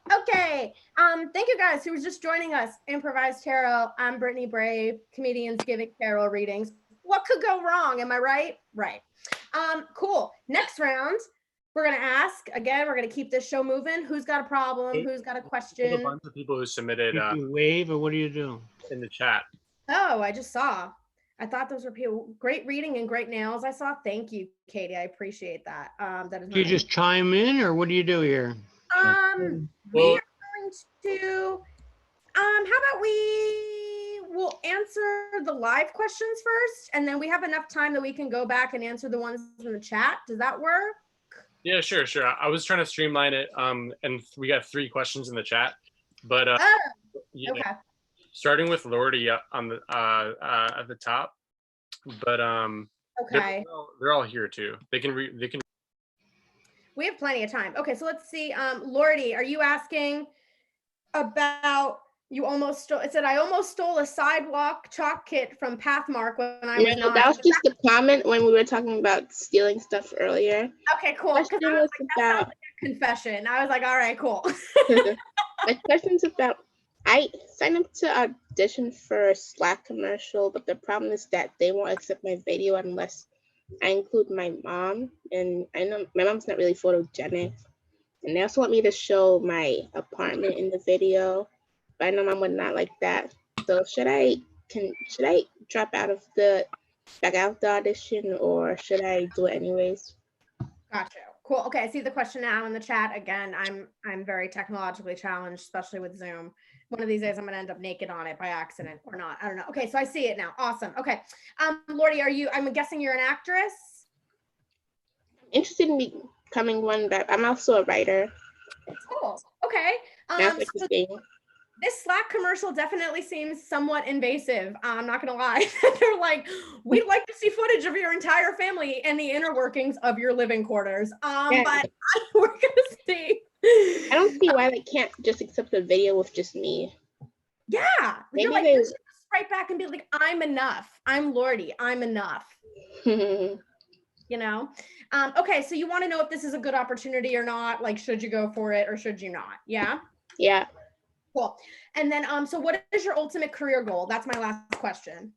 Okay. Thank you guys who was just joining us. Improvised Tarot. I'm Brittany Brave, comedians giving tarot readings. What could go wrong? Am I right? Right. Cool. Next round, we're going to ask, again, we're going to keep this show moving. Who's got a problem? Who's got a question? A bunch of people who submitted you wave or what do you do? In the chat. Oh, I just saw. I thought those were people. Great reading and great nails. I saw. Thank you, Katie. I apprate that. That is. Do you just chime in, or what do you do here? We are going to. How about we'll answer the live questions first, and then we have enough time that we can go back and answer the ones in the chat. Does that work? Yeah, sure. I was trying to streamline it, and we got 3 questions in the chat, but yeah. Okay. Starting with Lordy on the at the top, but okay, they're all here too. They can. We have plenty of time. Okay, so let's see. Lordy, are you asking about you almost stole? It said I almost stole a sidewalk chalk kit from Pathmark when I was 9. That was just a comment when we were talking about stealing stuff earlier. Okay, cool. Because I was like, that sounds like a confession. I was like, all right, cool. My question's about. I signed up to audition for a Slack commercial, but the problem is that they won't accept my video unless I include my mom. And I know my mom's not really photogenic. And they also want me to show my apartment in the video, but I know mom would not like that. So should I should I drop out of the audition, or should I do it anyways? Gotcha. Cool. Okay, I see the question now in the chat. Again, I'm very technologically challenged, especially with Zoom. One of these days I'm gonna end up naked on it by accident or not. I don't know. Okay, so I see it now. Awesome. Okay. Lordy, I'm guessing you're an actress? I'm interested in becoming one, but I'm also a writer. Cool. Okay. So this Slack commercial definitely seems somewhat invasive. I'm not gonna lie. They're like, we'd like to see footage of your entire family and the inner workings of your living quarters. But we're gonna see. I don't see why they can't just accept a video with just me. Yeah. Maybe You're like, they just write back and be like, I'm enough. I'm Lordy. I'm enough. You know? Okay, so you want to know if this is a good opportunity or not? Like, should you go for it or should you not? Yeah? Yeah. Cool. And then, so what is your ultimate career goal? That's my last question.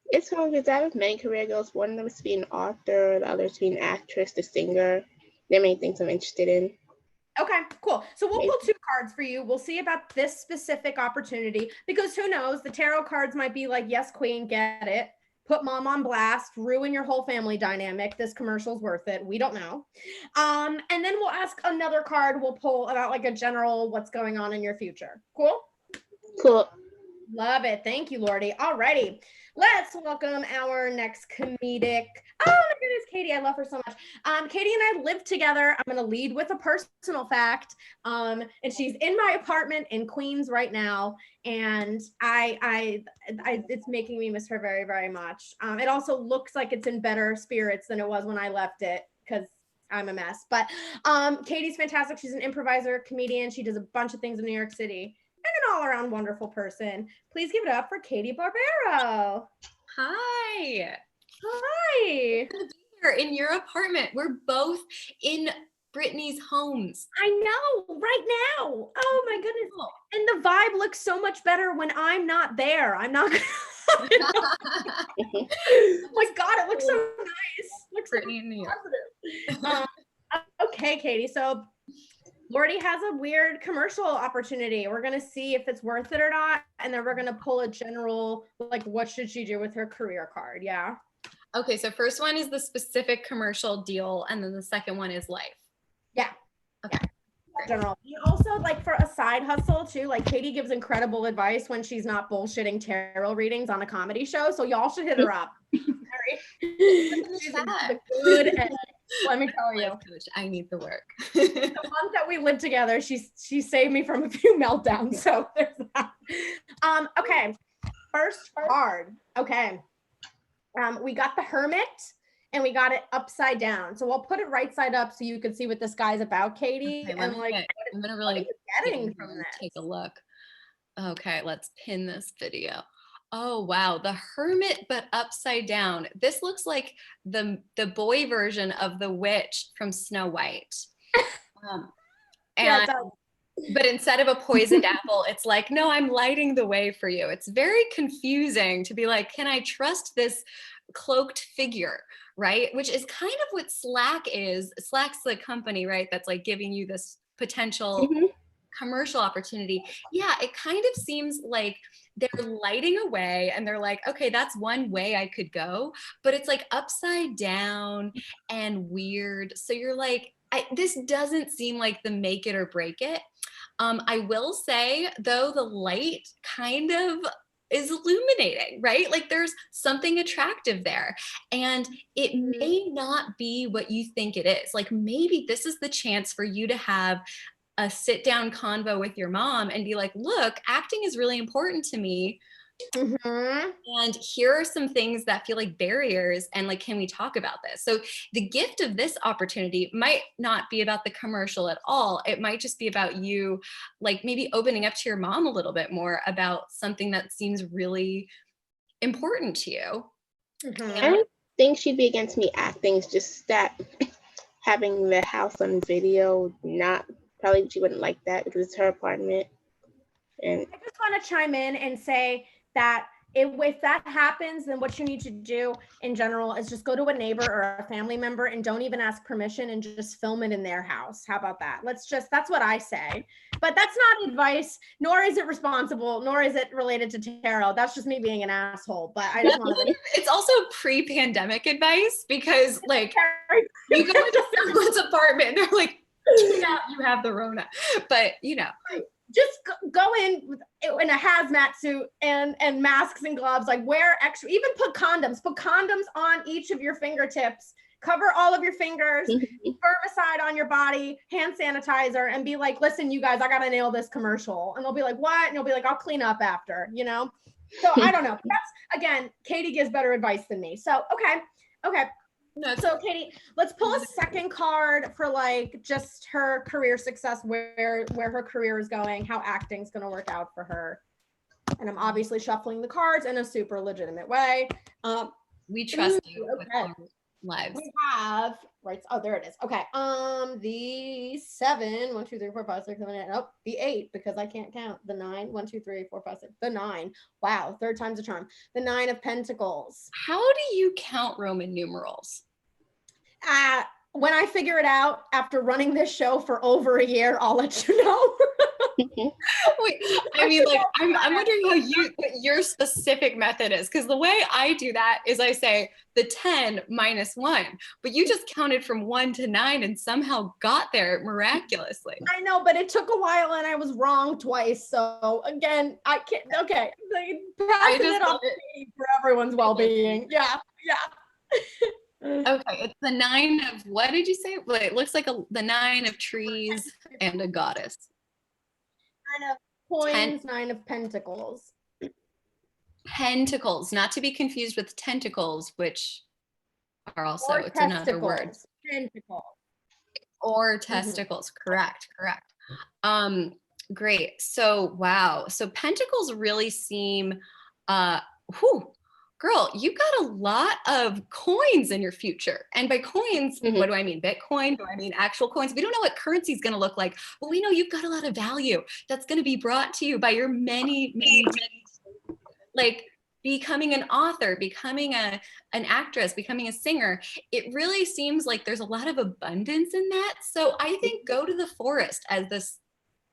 It's hard because I have many career goals. One of them is to be an author, the other is to be an actress, a singer. There are many things I'm interested in. Okay, cool. So we'll pull 2 cards for you. We'll see about this specific opportunity because who knows, the tarot cards might be like, yes, queen, get it. Put mom on blast, ruin your whole family dynamic. This commercial's worth it. We don't know. And then we'll ask another card. We'll pull about like a general what's going on in your future. Cool? Cool. Love it. Thank you, Lordy. All righty. Let's welcome our next comedic. Oh my goodness, Katie. I love her so much. Katie and I live together. I'm going to lead with a personal fact. And she's in my apartment in Queens right now. And it's making me miss her very, very much. It also looks like it's in better spirits than it was when I left it because I'm a mess. But Katie's fantastic. She's an improviser, comedian. She does a bunch of things in New York City. And an all-around wonderful person. Please give it up for Katie Barbero. Hi. Hi. Here in your apartment. We're both in Brittany's homes. I know, right now. Oh my goodness. And the vibe looks so much better when I'm not there. I'm not gonna my God, it looks so nice. Looks Brittany in New York. Okay, Katie. So Lordy has a weird commercial opportunity. We're going to see if it's worth it or not. And then we're going to pull a general, like, what should she do with her career card? Yeah. Okay. So first one is the specific commercial deal. And then the second one is life. Yeah. Okay. General. And also, like, for a side hustle too, like Katie gives incredible advice when she's not bullshitting tarot readings on a comedy show. So y'all should hit her up. She's a good egg. Let me tell you, coach, I need the work. The month that we lived together, she saved me from a few meltdowns. So there's that. Okay, first card. Okay, we got the Hermit, and we got it upside down. So we'll put it right side up so you can see what this guy's about, Katie. Okay, and like, I'm gonna what are really you getting from this? Take a look. Okay, let's pin this video. Oh, wow. The Hermit, but upside down. This looks like the boy version of the witch from Snow White. But instead of a poisoned apple, it's like, no, I'm lighting the way for you. It's very confusing to be like, can I trust this cloaked figure, right? Which is kind of what Slack is. Slack's the company, right? That's like giving you this potential commercial opportunity. Yeah, it kind of seems like they're lighting away and they're like, okay, that's one way I could go, but it's like upside down and weird. So you're like, this doesn't seem like the make it or break it. I will say though, the light kind of is illuminating, right? Like there's something attractive there and it may not be what you think it is. Like maybe this is the chance for you to have a sit down convo with your mom and be like, look, acting is really important to me. And here are some things that feel like barriers and like, can we talk about this? So the gift of this opportunity might not be about the commercial at all. It might just be about you, like maybe opening up to your mom a little bit more about something that seems really important to you. I don't think she'd be against me acting. It's just that having the house on video, probably she wouldn't like that because it's her apartment. And I just want to chime in and say that if that happens, then what you need to do in general is just go to a neighbor or a family member and don't even ask permission and just film it in their house. How about that? That's what I say. But that's not advice, nor is it responsible, nor is it related to tarot. That's just me being an asshole. But I just want to. It's also pre-pandemic advice because, like, you go into someone's apartment and they're like, yeah, you have the Rona. But, you know. Just go in a hazmat suit and masks and gloves, like wear extra, even put condoms on each of your fingertips, cover all of your fingers, spermicide on your body, hand sanitizer, and be like, listen, you guys, I got to nail this commercial. And they'll be like, what? And you'll be like, I'll clean up after, you know? So I don't know. That's, again, Katie gives better advice than me. So, okay. No, so Katie, let's pull a second card for like just her career success, where her career is going, how acting's going to work out for her. And I'm obviously shuffling the cards in a super legitimate way. We trust you. Okay. Lives. We have, right, oh, there it is. Okay, the 7, 1, 2, 3, 4, 5, 6, 7, 8, nope, the 8, because I can't count. The 9, 1, 2, 3, 4, 5, 6, the 9. Wow, 3rd time's a charm. The 9 of Pentacles. How do you count Roman numerals? When I figure it out after running this show for over a year, I'll let you know. Wait, I mean, like, I'm wondering what your specific method is, because the way I do that is I say the 10 minus 1, but you just counted from 1 to 9 and somehow got there miraculously. I know, but it took a while and I was wrong twice. So again, I can't. Okay, passing it off for everyone's well-being. Yeah. Okay, it's the 9 of, what did you say? Wait, it looks like the 9 of trees and a goddess. 9 of coins, 9 of pentacles. Pentacles, not to be confused with tentacles, which are also, it's another word. Tentacles. Or testicles, correct. Great, so wow. So pentacles really seem, girl, you got a lot of coins in your future. And by coins, what do I mean? Bitcoin? Do I mean actual coins? We don't know what currency is going to look like, but we know you've got a lot of value that's going to be brought to you by your many, like becoming an author, becoming an actress, becoming a singer. It really seems like there's a lot of abundance in that. So I think go to the forest, as this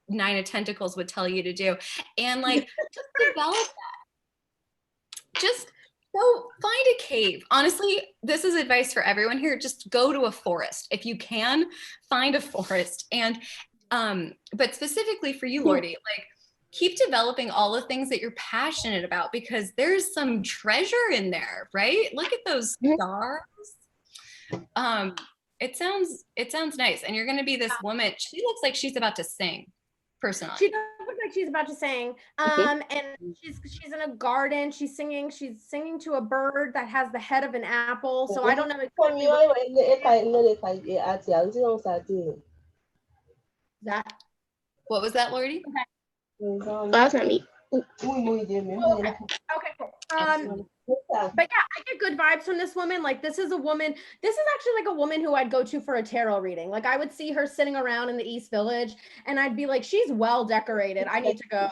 9 of Pentacles would tell you to do, and like just develop that. Just go find a cave. Honestly, this is advice for everyone here. Just go to a forest. If you can, find a forest. And but specifically for you, Lordy, like keep developing all the things that you're passionate about, because there's some treasure in there, right? Look at those stars. It sounds nice. And you're gonna be this woman. She looks like she's about to sing, personally. She does look like she's about to sing. And she's in a garden. She's singing to a bird that has the head of an apple. So I don't know exactly what was that, Lordy? That's not me. Okay, cool. But yeah, I get good vibes from this woman. Like this is actually like a woman who I'd go to for a tarot reading. Like I would see her sitting around in the East Village and I'd be like, she's well decorated. I need to go.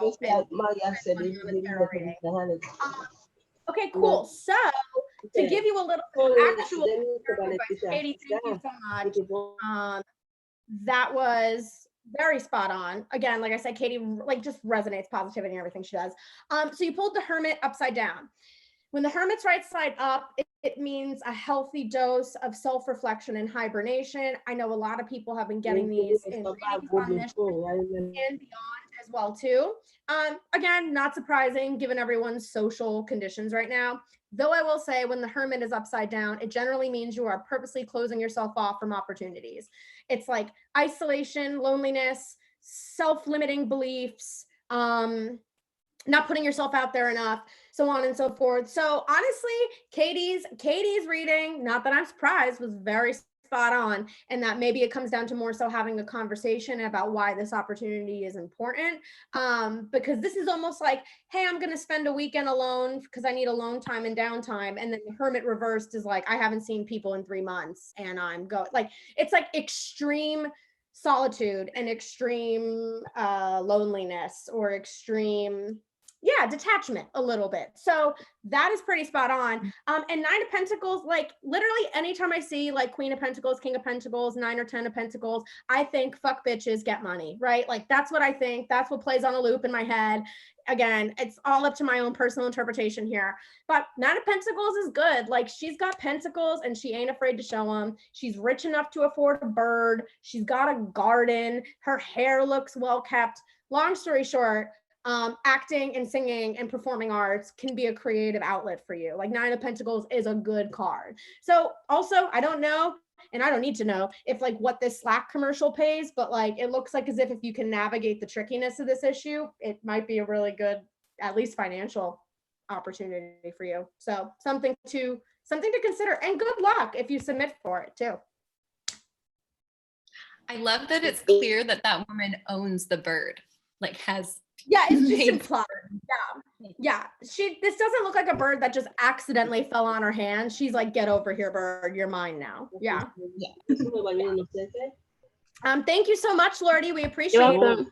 Okay, cool. So to give you a little actual advice, Katie, thank you so much. That was very spot on. Again, like I said, Katie like just resonates positivity and everything she does. So you pulled the Hermit upside down. When the Hermit's right side up, it means a healthy dose of self-reflection and hibernation. I know a lot of people have been getting these in readings on this and beyond as well too. Again, not surprising given everyone's social conditions right now. Though I will say when the Hermit is upside down, it generally means you are purposely closing yourself off from opportunities. It's like isolation, loneliness, self-limiting beliefs, not putting yourself out there enough, so on and so forth. So honestly, Katie's reading, not that I'm surprised, was very spot on, and that maybe it comes down to more so having a conversation about why this opportunity is important, because this is almost like, hey, I'm going to spend a weekend alone because I need alone time and downtime, and then the Hermit reversed is like, I haven't seen people in 3 months and I'm going, like, it's like extreme solitude and extreme loneliness or extreme yeah, detachment a little bit. So that is pretty spot on. And 9 of Pentacles, like literally anytime I see like Queen of Pentacles, King of Pentacles, 9 or 10 of Pentacles, I think fuck bitches, get money, right? Like that's what I think. That's what plays on a loop in my head. Again, it's all up to my own personal interpretation here. But 9 of Pentacles is good. Like she's got pentacles and she ain't afraid to show them. She's rich enough to afford a bird. She's got a garden. Her hair looks well kept. Long story short, acting and singing and performing arts can be a creative outlet for you. Like 9 of Pentacles is a good card. So also, I don't know, and I don't need to know if like what this Slack commercial pays, but like it looks like as if you can navigate the trickiness of this issue, it might be a really good, at least financial opportunity for you. So something to consider, and good luck if you submit for it too. I love that it's clear that that woman owns the bird, like has. Yeah, it's just implied. Yeah. This doesn't look like a bird that just accidentally fell on her hand. She's like, get over here, bird. You're mine now. Yeah. Thank you so much, Lordy. We appreciate it.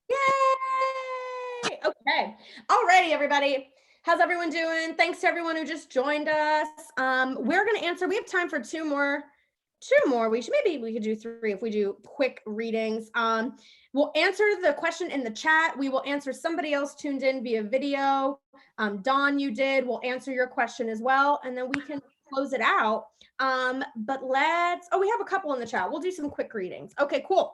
Yay! Okay. Alrighty, everybody. How's everyone doing? Thanks to everyone who just joined us. We're gonna answer. We have time for two more. Maybe we could do 3 if we do quick readings. We'll answer the question in the chat. We will answer somebody else tuned in via video. Dawn, you did. We'll answer your question as well, and then we can close it out. But we have a couple in the chat. We'll do some quick readings. Okay, cool.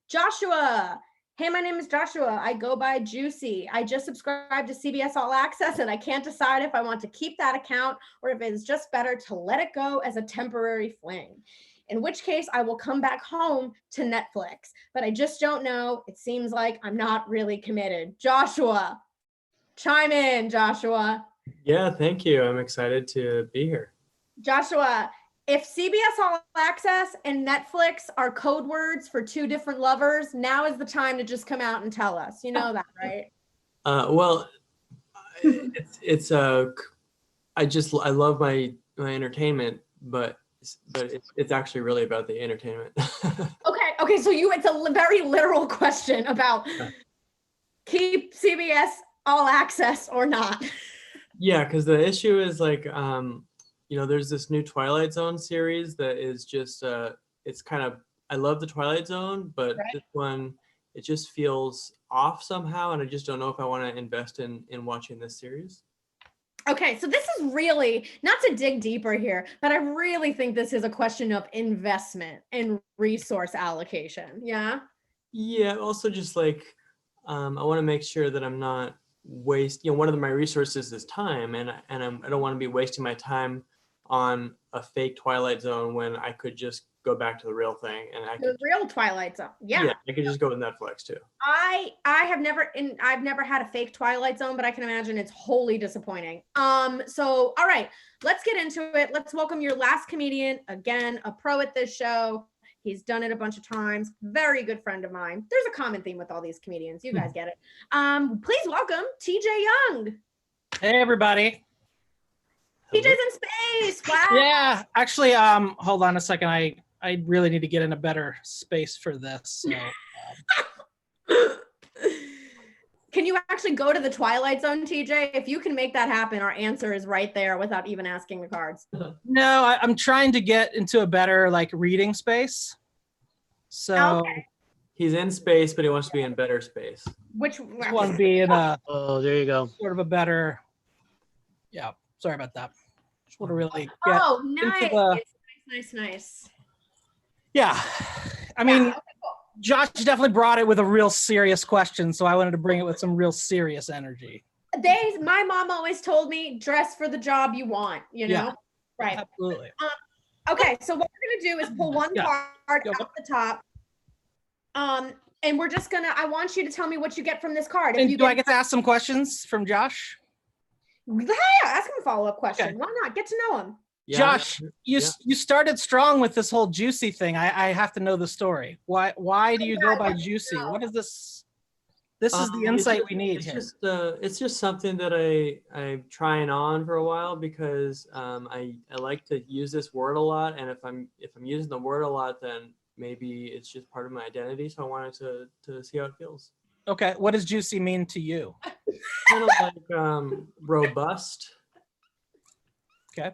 Joshua. Hey, my name is Joshua. I go by Juicy. I just subscribed to CBS All Access and I can't decide if I want to keep that account or if it's just better to let it go as a temporary fling. In which case I will come back home to Netflix, but I just don't know. It seems like I'm not really committed. Joshua, chime in, Joshua. Yeah, thank you. I'm excited to be here. Joshua, if CBS All Access and Netflix are code words for 2 different lovers, now is the time to just come out and tell us. You know that, right? Well, I love my entertainment, but it's actually really about the entertainment. Okay. So it's a very literal question about keep CBS All Access or not. Yeah, because the issue is like, there's this new Twilight Zone series that is just, it's kind of, I love the Twilight Zone, but This one, it just feels off somehow. And I just don't know if I want to invest in watching this series. Okay, so this is really, not to dig deeper here, but I really think this is a question of investment and resource allocation. Yeah? Yeah, also just like, I want to make sure that I'm not one of my resources is time, and I don't want to be wasting my time on a fake Twilight Zone when I could just go back to the real thing. And the real Twilight Zone. Yeah, I could just go with Netflix too. I've never had a fake Twilight Zone, but I can imagine it's wholly disappointing. So all right, let's get into it. Let's welcome your last comedian, again, a pro at this show. He's done it a bunch of times. Very good friend of mine. There's a common theme with all these comedians. You guys get it. Please welcome TJ Young. Hey, everybody. TJ's in space. Wow. Yeah, actually, hold on a second. I really need to get in a better space for this. So, Can you actually go to the Twilight Zone, TJ? If you can make that happen, our answer is right there without even asking the cards. No, I'm trying to get into a better reading space. So he's in space, but he wants to be in better space. I want to be in a there you go. Sort of a better. Yeah, sorry about that. Just want to really get nice. Nice. Yeah, I mean. Josh definitely brought it with a real serious question, so I wanted to bring it with some real serious energy. My mom always told me, dress for the job you want, you know? Yeah, right. Absolutely. Okay, so what we're gonna do is pull one card out the top. And we're just gonna, I want you to tell me what you get from this card. Do I get to ask some questions from Josh? Yeah, ask him a follow-up question. Okay. Why not? Get to know him. Yeah. Josh, you started strong with this whole Juicy thing. I have to know the story. Why do you go by Juicy? What is this? This is the insight we need here. It's just something that I'm trying on for a while because I like to use this word a lot, and if I'm using the word a lot, then maybe it's just part of my identity. So I wanted to see how it feels. Okay, what does juicy mean to you? Kind of like robust. Okay.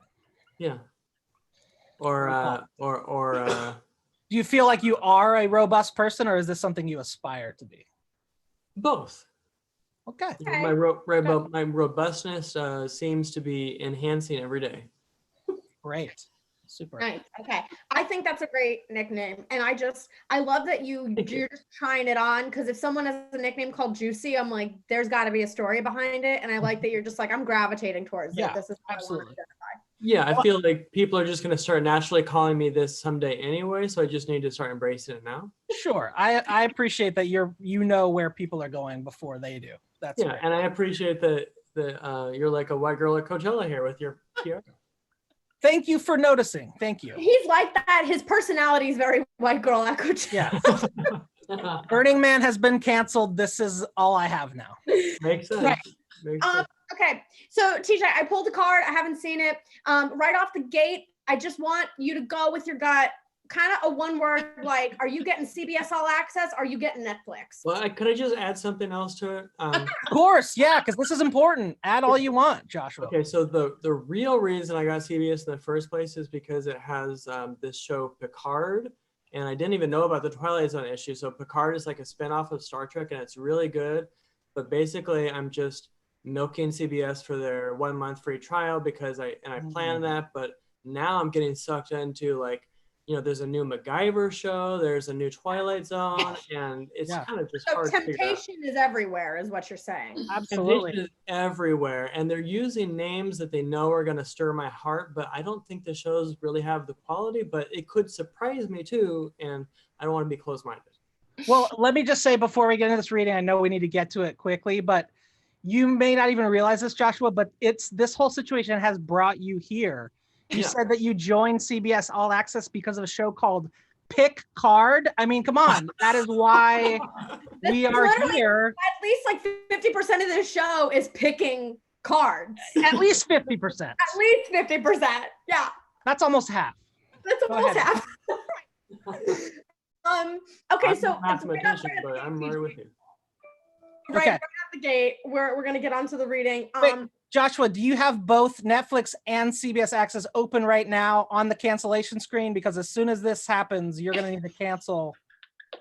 Yeah. Or do you feel like you are a robust person, or is this something you aspire to be? both. Okay. You know, my robustness seems to be enhancing every day. Great. Super. Nice. Okay. I think that's a great nickname. And I love that you're just trying it on, because if someone has a nickname called Juicy, I'm like, there's got to be a story behind it. And I like that you're just like, I'm gravitating towards it. This is what I want to identify. Yeah, I feel like people are just going to start naturally calling me this someday anyway, so I just need to start embracing it now. Sure. I appreciate that you know where people are going before they do. That's yeah, and I appreciate that you're like a white girl at Coachella here with your PR. Thank you for noticing. Thank you. He's like that. His personality is very white girl at Coachella. Yeah. Burning Man has been canceled. This is all I have now. Makes sense. Right. Makes sense. Okay, so TJ, I pulled a card. I haven't seen it. Right off the gate, I just want you to go with your gut. Kind of a one word, like, are you getting CBS All Access? Are you getting Netflix? Well, could I just add something else to it? Of course, yeah, because this is important. Add all you want, Joshua. Okay, so the real reason I got CBS in the first place is because it has this show Picard, and I didn't even know about the Twilight Zone issue. So Picard is like a spinoff of Star Trek, and it's really good. But basically, I'm just milking CBS for their 1 month free trial because I planned that. But now I'm getting sucked into, like, you know, there's a new MacGyver show, there's a new Twilight Zone, and it's kind of just So hard to figure out. temptation is everywhere, is what you're saying. Absolutely. Temptation is everywhere, and they're using names that they know are going to stir my heart, but I don't think the shows really have the quality, but it could surprise me too, and I don't want to be closed-minded. Well, let me just say before we get into this reading, I know we need to get to it quickly, but you may not even realize this, Joshua, but this whole situation has brought you here. You said that you joined CBS All Access because of a show called Pick Card. I mean, come on. That is why we are here. At least like 50% of this show is picking cards. At least 50%. At least 50%. Yeah. That's almost half. That's almost half. Okay, so I'm mathematician, but I'm right with you. Right, Okay. right out the gate, we're gonna get onto the reading. Wait, Joshua, do you have both Netflix and CBS Access open right now on the cancellation screen? Because as soon as this happens, you're gonna need to cancel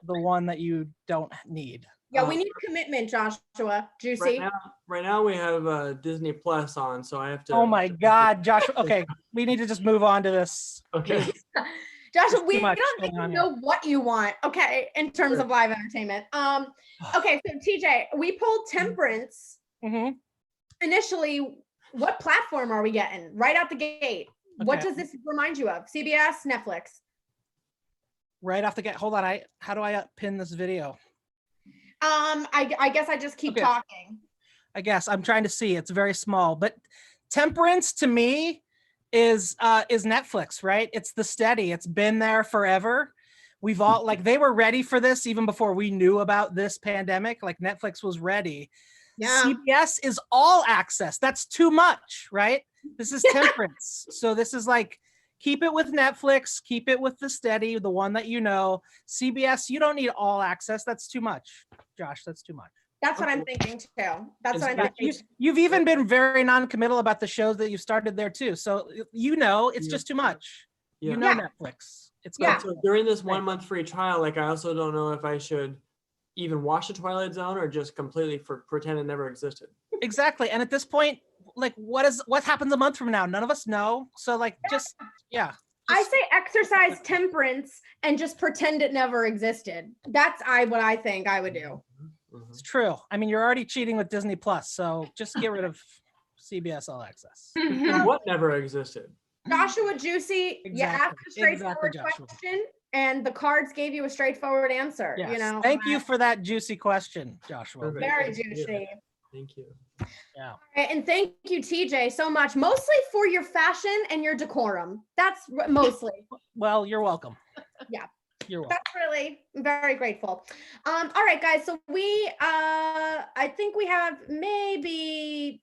the one that you don't need. Yeah, we need commitment, Joshua. Juicy. Right now we have Disney Plus on, so I have to. Oh my God, Joshua. Okay, we need to just move on to this. Okay. Joshua, we too much don't going even on know what you want, okay, in terms of live entertainment. Okay, so TJ, we pulled Temperance. Initially, what platform are we getting right out the gate? What does this remind you of? CBS, Netflix? Right off the gate. Hold on. How do I pin this video? I guess I just keep talking. I guess I'm trying to see. It's very small, but Temperance to me is Netflix, right? It's the steady. It's been there forever. We've all they were ready for this even before we knew about this pandemic. Like Netflix was ready. Yeah. CBS is All Access. That's too much, right? This is Temperance. So this is like, keep it with Netflix, keep it with the steady, the one that you know. CBS, you don't need All Access. That's too much, Josh. That's too much. That's what I'm thinking too. That's what I'm thinking. You've even been very non-committal about the shows that you started there too. So you know it's just too much. Yeah. You know Netflix. It's good. So during this 1 month free trial, like I also don't know if I should even watch the Twilight Zone or just completely pretend it never existed. Exactly. And at this point, like what happens a month from now? None of us know. So like I say exercise Temperance and just pretend it never existed. That's what I think I would do. It's true. I mean, you're already cheating with Disney Plus, so just get rid of CBS All Access. What never existed? Joshua, Juicy, you asked a straightforward question, and the cards gave you a straightforward answer. Yes. You know. Thank you for that juicy question, Joshua. Very juicy. Thank you. Yeah. And thank you, TJ, so much. Mostly for your fashion and your decorum. That's mostly. Well, you're welcome. Yeah. You're welcome. That's really very grateful. All right, guys. So we, I think we have maybe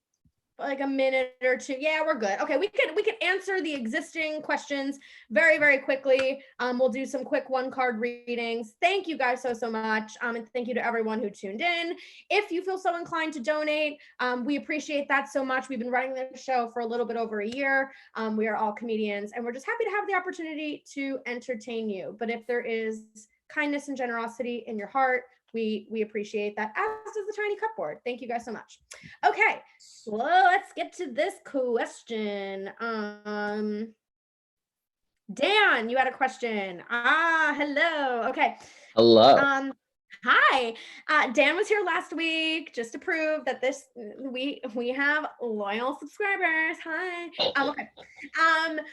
like a minute or two. Yeah, we're good. Okay, we can answer the existing questions very, very quickly. We'll do some quick one card readings. Thank you guys so much. And thank you to everyone who tuned in. If you feel so inclined to donate, we appreciate that so much. We've been running this show for a little bit over a year. We are all comedians, and we're just happy to have the opportunity to entertain you. But if there is kindness and generosity in your heart, we appreciate that, as does the Tiny Cupboard. Thank you guys so much. Okay, well, let's get to this question. Dan, you had a question. Hello. Okay. Hello. Hi. Dan was here last week just to prove that we have loyal subscribers. Hi. Okay.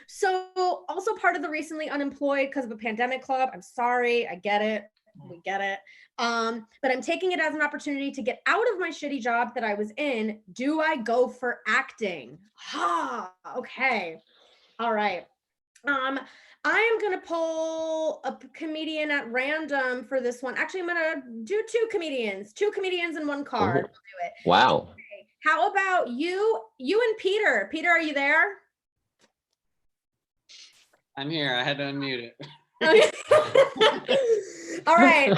So also part of the recently unemployed because of a pandemic club. I'm sorry. I get it. We get it. But I'm taking it as an opportunity to get out of my shitty job that I was in. Do I go for acting? Okay. All right. I am going to pull a comedian at random for this one. Actually, I'm going to do two comedians in one card. I'll do it. Wow. Okay. How about you and Peter? Peter, are you there? I'm here. I had to unmute it. All right.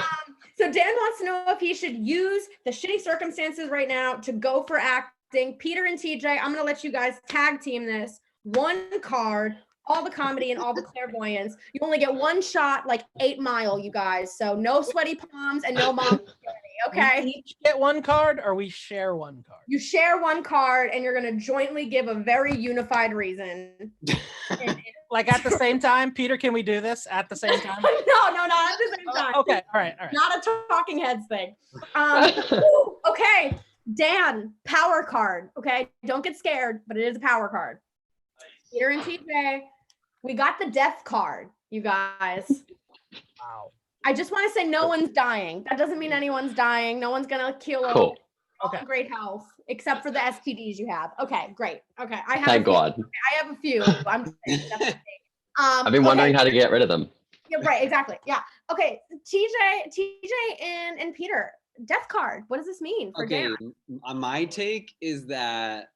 So Dan wants to know if he should use the shitty circumstances right now to go for acting. Peter and TJ, I'm going to let you guys tag team this. One card, all the comedy and all the clairvoyance. You only get one shot, like 8 Mile, you guys. So no sweaty palms and no mom. Okay. We each get one card, or we share one card. You share one card, and you're going to jointly give a very unified reason. Like at the same time, Peter, can we do this at the same time? No, not at the same time. Okay, all right. Not a talking heads thing. Okay, Dan, power card. Okay, don't get scared, but it is a power card. Peter and TJ, we got the death card, you guys. Wow. I just want to say no one's dying. That doesn't mean anyone's dying. No one's gonna kill over. Cool. Okay. Great health, except for the STDs you have. Okay, great. Okay, I have. Thank God. Okay, I have a few. I'm just saying, that's I've been wondering how to get rid of them. Yeah, right. Exactly. Yeah. Okay. TJ, and Peter, death card. What does this mean for Dan? My take is that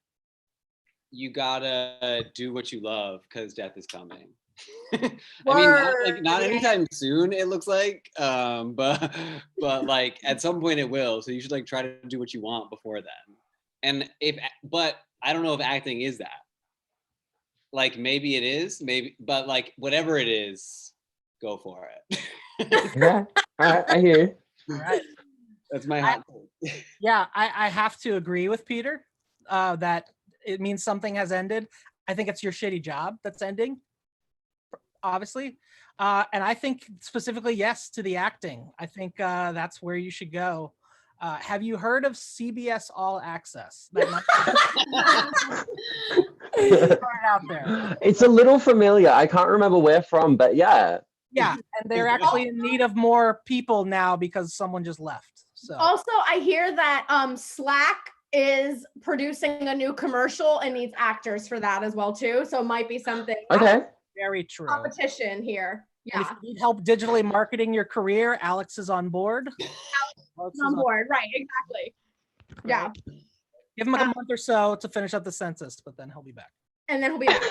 you gotta do what you love because death is coming. I mean, not anytime soon, it looks like, but like at some point it will. So you should like try to do what you want before then. But I don't know if acting is that. Like maybe it is, but like whatever it is, go for it. Yeah, all right, I hear you. All right. That's my hot take. Yeah, I have to agree with Peter that it means something has ended. I think it's your shitty job that's ending, obviously. And I think specifically, yes, to the acting. I think that's where you should go. Have you heard of CBS All Access? That out there. It's a little familiar. I can't remember where from, but yeah. Yeah, and they're actually in need of more people now because someone just left. So also, I hear that Slack is producing a new commercial and needs actors for that as well too. So it might be something. Okay. Very true. Competition here. Yeah. And if you need help digitally marketing your career, Alex is on board. Alex is on board. Right. Exactly. Yeah. Give him like a month or so to finish up the census, but then he'll be back. And then he'll be back.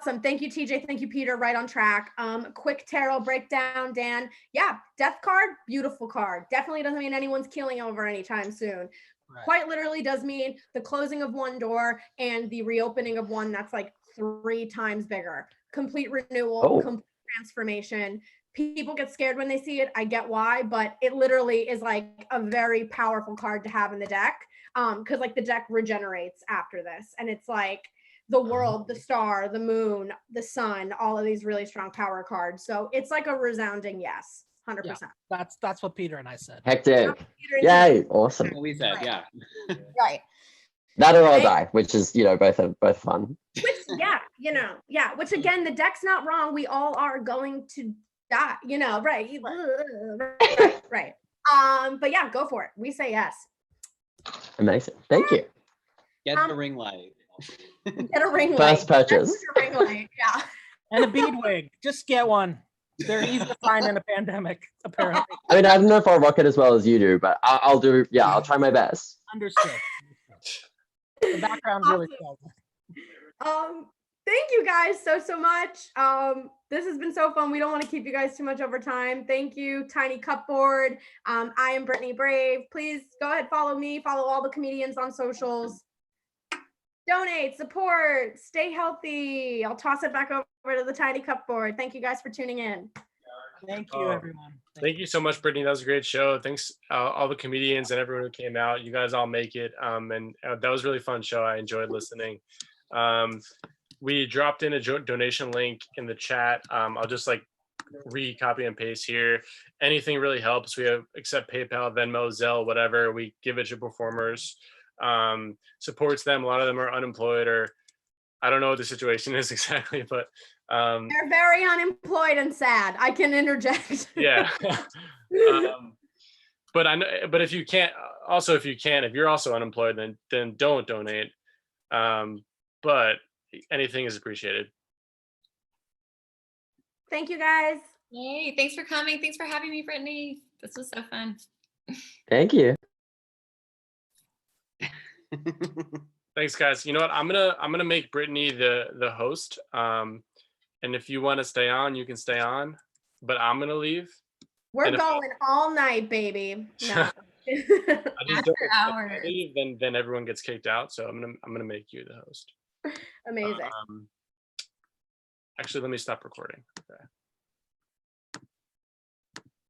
Awesome. Thank you, TJ. Thank you, Peter. Right on track. Quick tarot breakdown, Dan. Yeah, death card, beautiful card. Definitely doesn't mean anyone's keeling over anytime soon. Right. Quite literally does mean the closing of one door and the reopening of one that's like 3 times bigger. Complete renewal, complete transformation. People get scared when they see it. I get why, but it literally is like a very powerful card to have in the deck. Because like the deck regenerates after this, and it's like the world, the star, the moon, the sun, all of these really strong power cards. So it's like a resounding yes, 100%. Yeah, that's what Peter and I said. Hectic. Yay, awesome. We said, yeah. Right. That or I'll die, which is, both fun. Which, which again, the deck's not wrong. We all are going to die, right. Right. But yeah, go for it. We say yes. Amazing. Thank you. Get the ring light. Get a ring light. First purchase. Ring light. Yeah. And a bead wig. Just get one. They're easy to find in a pandemic, apparently. I mean, I don't know if I'll rock it as well as you do, but I'll try my best. Understood. The background really sells it. Thank you guys so much. This has been so fun. We don't want to keep you guys too much over time. Thank you, Tiny Cupboard. I am Brittany Brave. Please go ahead, follow me, follow all the comedians on socials. Donate, support, stay healthy. I'll toss it back over to the Tiny Cupboard. Thank you guys for tuning in. Thank you, everyone. Thank you so much, Brittany. That was a great show. Thanks all the comedians and everyone who came out. You guys all make it. And that was a really fun show. I enjoyed listening. We dropped in a donation link in the chat. I'll just like copy and paste here. Anything really helps. We accept PayPal, Venmo, Zelle, whatever. We give it to performers. Supports them. A lot of them are unemployed, or I don't know what the situation is exactly, but they're very unemployed and sad. I can interject. Yeah. But I know, but if you can't, also if you're also unemployed, then don't donate. But anything is appreciated. Thank you guys. Yay, thanks for coming. Thanks for having me, Brittany. This was so fun. Thank you. Thanks, guys. You know what? I'm gonna make Brittany the host. And if you want to stay on, you can stay on. But I'm gonna leave. We're going all night, baby. No. After hours. If I leave, then everyone gets kicked out. So I'm gonna make you the host. Amazing. Actually, let me stop recording. Okay.